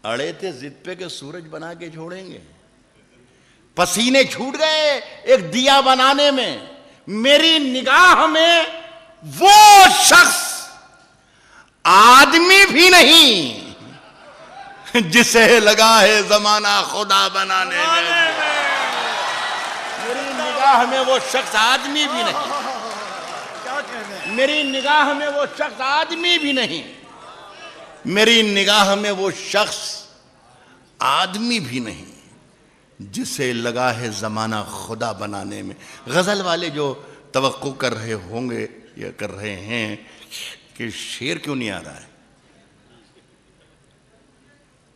अड़े थे जिद पे कि सूरज बना के छोड़ेंगे। पसीने छूट गए एक दिया बनाने में। मेरी निगाह में वो शख्स आदमी भी नहीं जिसे लगा है जमाना खुदा बनाने में। मेरी निगाह में वो शख्स आदमी भी नहीं। मेरी निगाह में वो शख्स आदमी भी नहीं। मेरी निगाह में वो शख्स आदमी भी नहीं जिसे लगा है जमाना खुदा बनाने में। गजल वाले जो तवक्को कर रहे होंगे या कर रहे हैं कि शेर क्यों नहीं आ रहा है,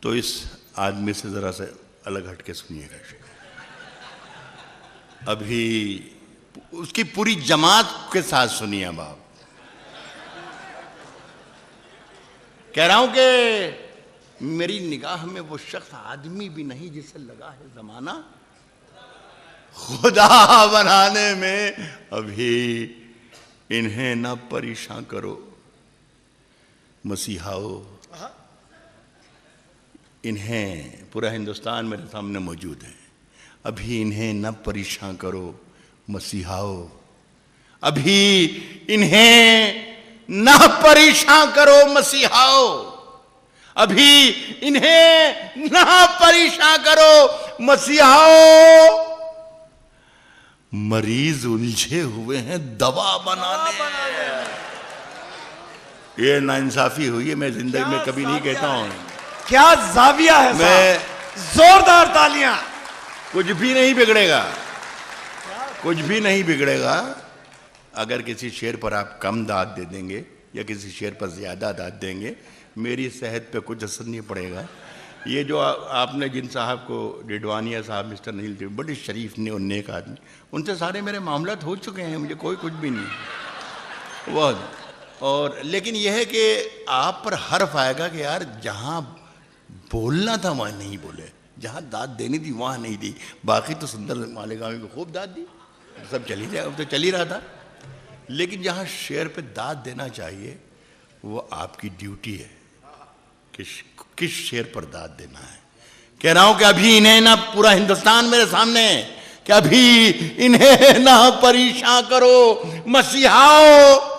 तो इस आदमी से जरा से अलग हटके सुनिएगा शेर। अभी उसकी पूरी जमात के साथ सुनिए। अब आप, कह रहा हूं कि मेरी निगाह में वो शख्स आदमी भी नहीं जिसे लगा है जमाना खुदा बनाने में। अभी इन्हें ना परेशान करो मसीहाओ। इन्हें, पूरा हिंदुस्तान मेरे सामने मौजूद है। अभी इन्हें न परेशान करो मसीहाओ। अभी इन्हें न परेशान करो मसीहाओ। अभी इन्हें न परेशान करो मसीहाओ। मरीज उलझे हुए हैं दवा बनाने। ये नाइंसाफी हुई है, मैं जिंदगी में कभी नहीं कहता हूं। क्या जाविया है मैं जोरदार तालियां। कुछ भी नहीं बिगड़ेगा, कुछ भी नहीं बिगड़ेगा अगर किसी शेर पर आप कम दाद दे देंगे या किसी शेर पर ज्यादा दाद देंगे, मेरी सेहत पे कुछ असर नहीं पड़ेगा। ये जो आपने जिन साहब को, डिडवानिया साहब, मिस्टर नील थे, बड़े शरीफ ने और नेक आदमी, उनसे सारे मेरे मामलात हो चुके हैं, मुझे कोई कुछ भी नहीं वो। और लेकिन यह है कि आप पर हर्फ आएगा कि यार जहाँ बोलना था वहाँ नहीं बोले, जहाँ दाद देनी थी वहाँ नहीं दी। बाकी तो सुंदर मालेगामी को खूब दाद दी, सब चल ही रहा, अब तो चल ही रहा था। लेकिन जहाँ शेर पे दाद देना चाहिए वो आपकी ड्यूटी है कि किस शेर पर दाद देना है। कह रहा हूं कि अभी इन्हें ना, पूरा हिंदुस्तान मेरे सामने, कि अभी इन्हें ना परेशान करो मसीहाओ,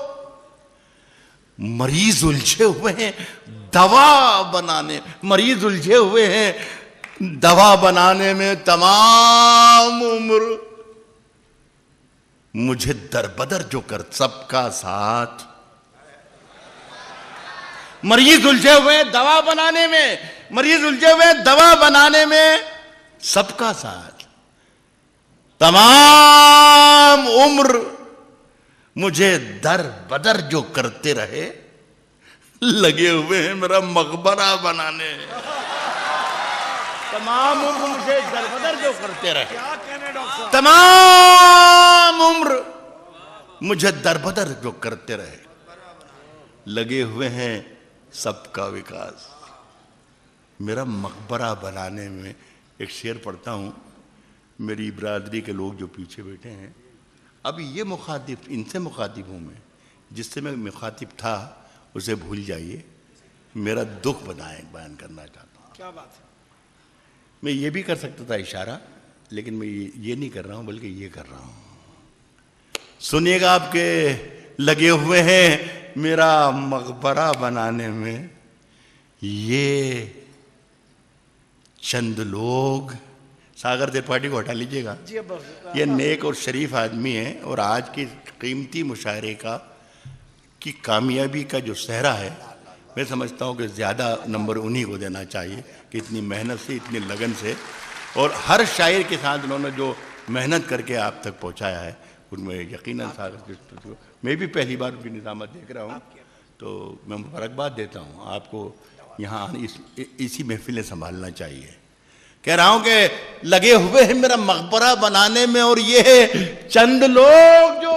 मरीज उलझे हुए हैं दवा बनाने, मरीज उलझे हुए हैं दवा बनाने में तमाम उम्र, मुझे दरबदर जो कर सबका साथ। मरीज उलझे हुए हैं दवा बनाने में, मरीज उलझे हुए हैं दवा बनाने में सबका साथ, तमाम उम्र मुझे दर बदर जो करते रहे, लगे हुए हैं मेरा मकबरा बनाने। तमाम उम्र मुझे दर बदर जो करते रहे, क्या कहने डॉक्टर साहब, तमाम उम्र मुझे दर बदर जो करते रहे, लगे हुए हैं सबका विकास, मेरा मकबरा बनाने में। एक शेर पढ़ता हूं, मेरी बरादरी के लोग जो पीछे बैठे हैं, अब ये मुखातिब, इनसे मुखातिब हूं मैं, जिससे मैं मुखातिब था उसे भूल जाइए, मेरा दुख बयान करना चाहता हूं। क्या बात है। मैं ये भी कर सकता था इशारा, लेकिन मैं ये नहीं कर रहा हूं, बल्कि ये कर रहा हूं। सुनिएगा, आपके लगे हुए हैं मेरा मकबरा बनाने में ये चंद लोग। सागर त्रिपाठी को हटा लीजिएगा, जी अब ये नेक और शरीफ आदमी है, और आज की कीमती मुशायरे की कामयाबी का जो सहरा है, मैं समझता हूँ कि ज़्यादा नंबर उन्हीं को देना चाहिए कि इतनी मेहनत से, इतनी लगन से, और हर शायर के साथ उन्होंने जो मेहनत करके आप तक पहुँचाया है, उनमें यकीनन सागर, मैं भी पहली बार उनकी निज़ामत देख रहा हूँ, तो मैं मुबारकबाद देता हूँ आपको। यहाँ इसी महफिलें संभालना चाहिए। कह रहा हूं कि लगे हुए हैं मेरा मकबरा बनाने में, और ये चंद लोग जो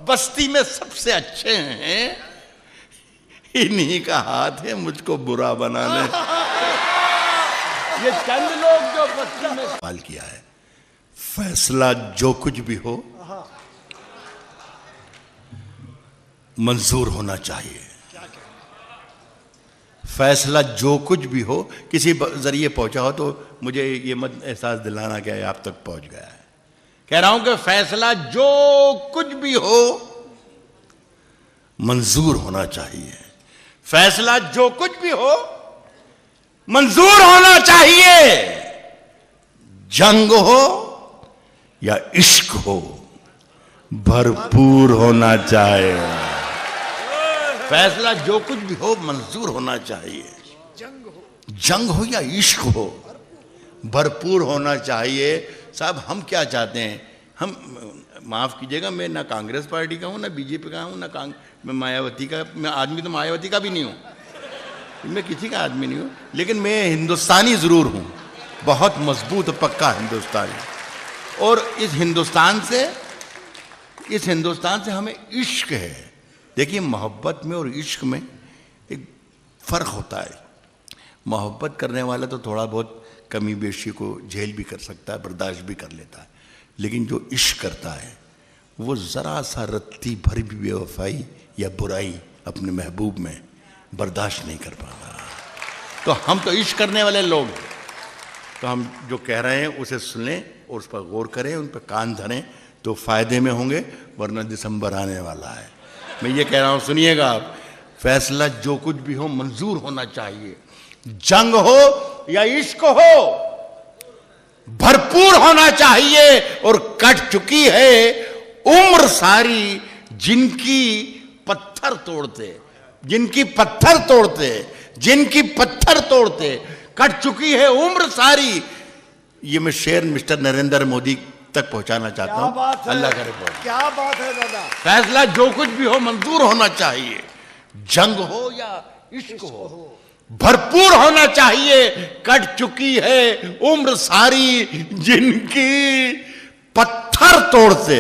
बस्ती में सबसे अच्छे हैं, इन्हीं का हाथ है मुझको बुरा बनाने। ये चंद लोग जो बस्ती में सवाल किया है, फैसला जो कुछ भी हो मंजूर होना चाहिए। फैसला जो कुछ भी हो, किसी जरिए पहुंचा हो तो मुझे ये मत एहसास दिलाना कि आप तक पहुंच गया है। कह रहा हूं कि फैसला जो कुछ भी हो मंजूर होना चाहिए। फैसला जो कुछ भी हो मंजूर होना चाहिए। जंग हो या इश्क हो भरपूर होना चाहिए। फैसला जो कुछ भी हो मंजूर होना चाहिए। जंग हो या इश्क हो भरपूर होना चाहिए। साहब हम क्या चाहते हैं, हम माफ़ कीजिएगा, मैं ना कांग्रेस पार्टी का हूँ, ना बीजेपी का हूँ, ना मैं मायावती का, मैं आदमी तो मायावती का भी नहीं हूँ, मैं किसी का आदमी नहीं हूँ, लेकिन मैं हिंदुस्तानी ज़रूर हूँ, बहुत मजबूत पक्का हिंदुस्तानी। और इस हिंदुस्तान से हमें इश्क है। देखिए, मोहब्बत में और इश्क में एक फ़र्क होता है। मोहब्बत करने वाला तो थोड़ा बहुत कमी बेशी को झेल भी कर सकता है, बर्दाश्त भी कर लेता है, लेकिन जो इश्क करता है वो ज़रा सा रत्ती भर भी बेवफाई या बुराई अपने महबूब में बर्दाश्त नहीं कर पाता। तो हम तो इश्क करने वाले लोग हैं, तो हम जो कह रहे हैं उसे सुनें और उस पर गौर करें, उन पर कान धरें, तो फ़ायदे में होंगे, वरना दिसंबर आने वाला है। मैं ये कह रहा हूँ, सुनिएगा आप, फैसला जो कुछ भी हो मंजूर होना चाहिए। जंग हो या इश्क हो भरपूर होना चाहिए। और कट चुकी है उम्र सारी जिनकी पत्थर तोड़ते, जिनकी पत्थर तोड़ते, जिनकी पत्थर तोड़ते, कट चुकी है उम्र सारी। ये मैं शेर मिस्टर नरेंद्र मोदी तक पहुंचाना चाहता क्या हूं। बात है, अल्लाह करे पहुंचे। क्या बात है दादा। फैसला जो कुछ भी हो मंजूर होना चाहिए, जंग हो या इश्क हो, भरपूर होना चाहिए। कट चुकी है उम्र सारी, जिनकी पत्थर तोड़ते,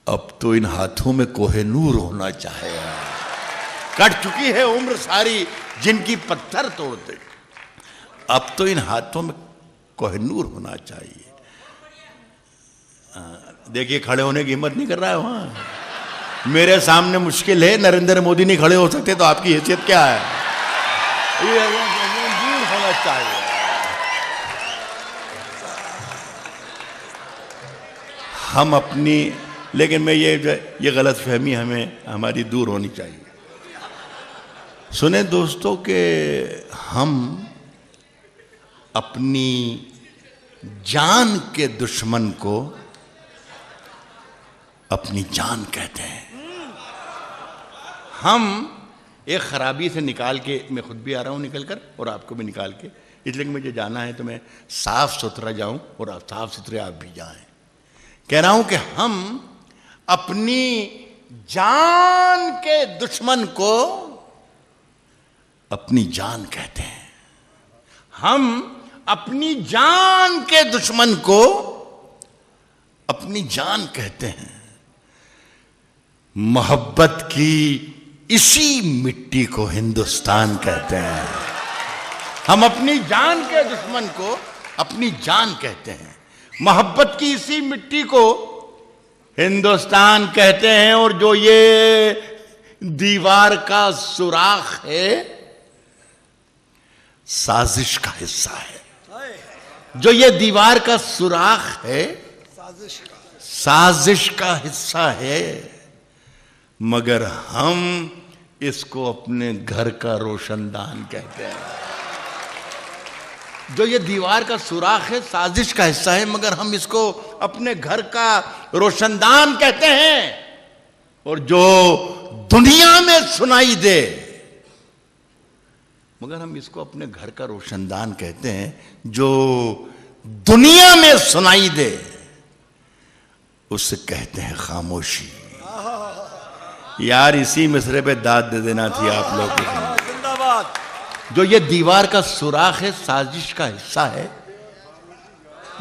अब तो इन हाथों में कोहेनूर होना चाहिए। कट चुकी है उम्र सारी, जिनकी पत्थर तोड़ते, अब तो इन हाथों में कोहिनूर होना चाहिए। देखिए खड़े होने की हिम्मत नहीं कर रहा है वहां। मेरे सामने मुश्किल है, नरेंद्र मोदी नहीं खड़े हो सकते तो आपकी हैसियत क्या है? ये दूर होना चाहिए। हम अपनी, लेकिन मैं ये गलत फहमी हमें हमारी दूर होनी चाहिए। सुने दोस्तों कि हम अपनी जान के दुश्मन को अपनी जान कहते हैं। हम एक खराबी से निकाल के, मैं खुद भी आ रहा हूं निकल कर और आपको भी निकाल के, इसलिए मुझे जाना है तो मैं साफ सुथरा जाऊं और आप साफ सुथरे आप भी जाएं। कह रहा हूं कि हम अपनी जान के दुश्मन को अपनी जान कहते हैं। हम अपनी जान के दुश्मन को अपनी जान कहते हैं। मोहब्बत की इसी मिट्टी को हिंदुस्तान कहते हैं। हम अपनी जान के दुश्मन को अपनी जान कहते हैं। मोहब्बत की इसी मिट्टी को हिंदुस्तान कहते हैं। और जो ये दीवार का सुराख है, साजिश का हिस्सा है। जो ये दीवार का सुराख है, साजिश का हिस्सा है, मगर हम इसको अपने घर का रोशनदान कहते हैं। जो ये दीवार का सुराख है, साजिश का हिस्सा है, मगर हम इसको अपने घर का रोशनदान कहते हैं। और जो दुनिया में सुनाई दे, मगर हम इसको अपने घर का रोशनदान कहते हैं। जो दुनिया में सुनाई दे, उसे कहते हैं खामोशी। यार इसी मिसरे पे दाद दे देना थी आप लोग को। जिंदाबाद। जो ये दीवार का सुराख है, साजिश का हिस्सा है,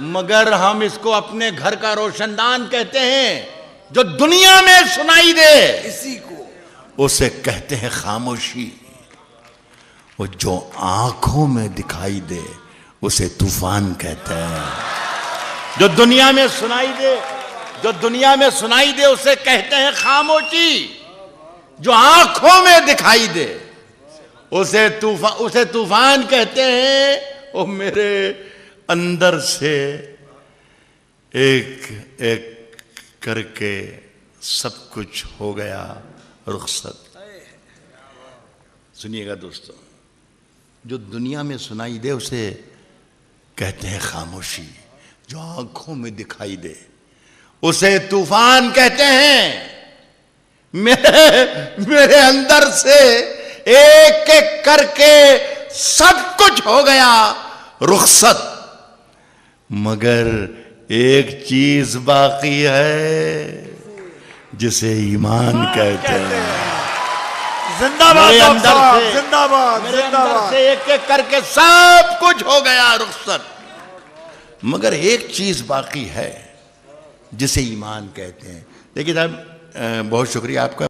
मगर हम इसको अपने घर का रोशनदान कहते हैं। जो दुनिया में सुनाई दे, इसी को उसे कहते हैं खामोशी। वो जो आंखों में दिखाई दे, उसे तूफान कहते हैं। जो दुनिया में सुनाई दे, जो दुनिया में सुनाई दे, उसे कहते हैं खामोशी। जो आंखों में दिखाई दे, उसे तूफान कहते हैं। और मेरे अंदर से एक एक करके सब कुछ हो गया रुखसत। सुनिएगा दोस्तों, जो दुनिया में सुनाई दे, उसे कहते हैं खामोशी। जो आंखों में दिखाई दे, उसे तूफान कहते हैं। मेरे अंदर से एक एक करके सब कुछ हो गया रुखसत, मगर एक चीज बाकी है, जिसे ईमान कहते हैं। जिंदाबाद मेरे अंदर साहब, से, जिंदाबाद मेरे अंदर जिंदाबाद। से एक एक करके सब कुछ हो गया रुखसत, मगर एक चीज बाकी है, जिसे ईमान कहते हैं। देखिए साहब, बहुत शुक्रिया आपका।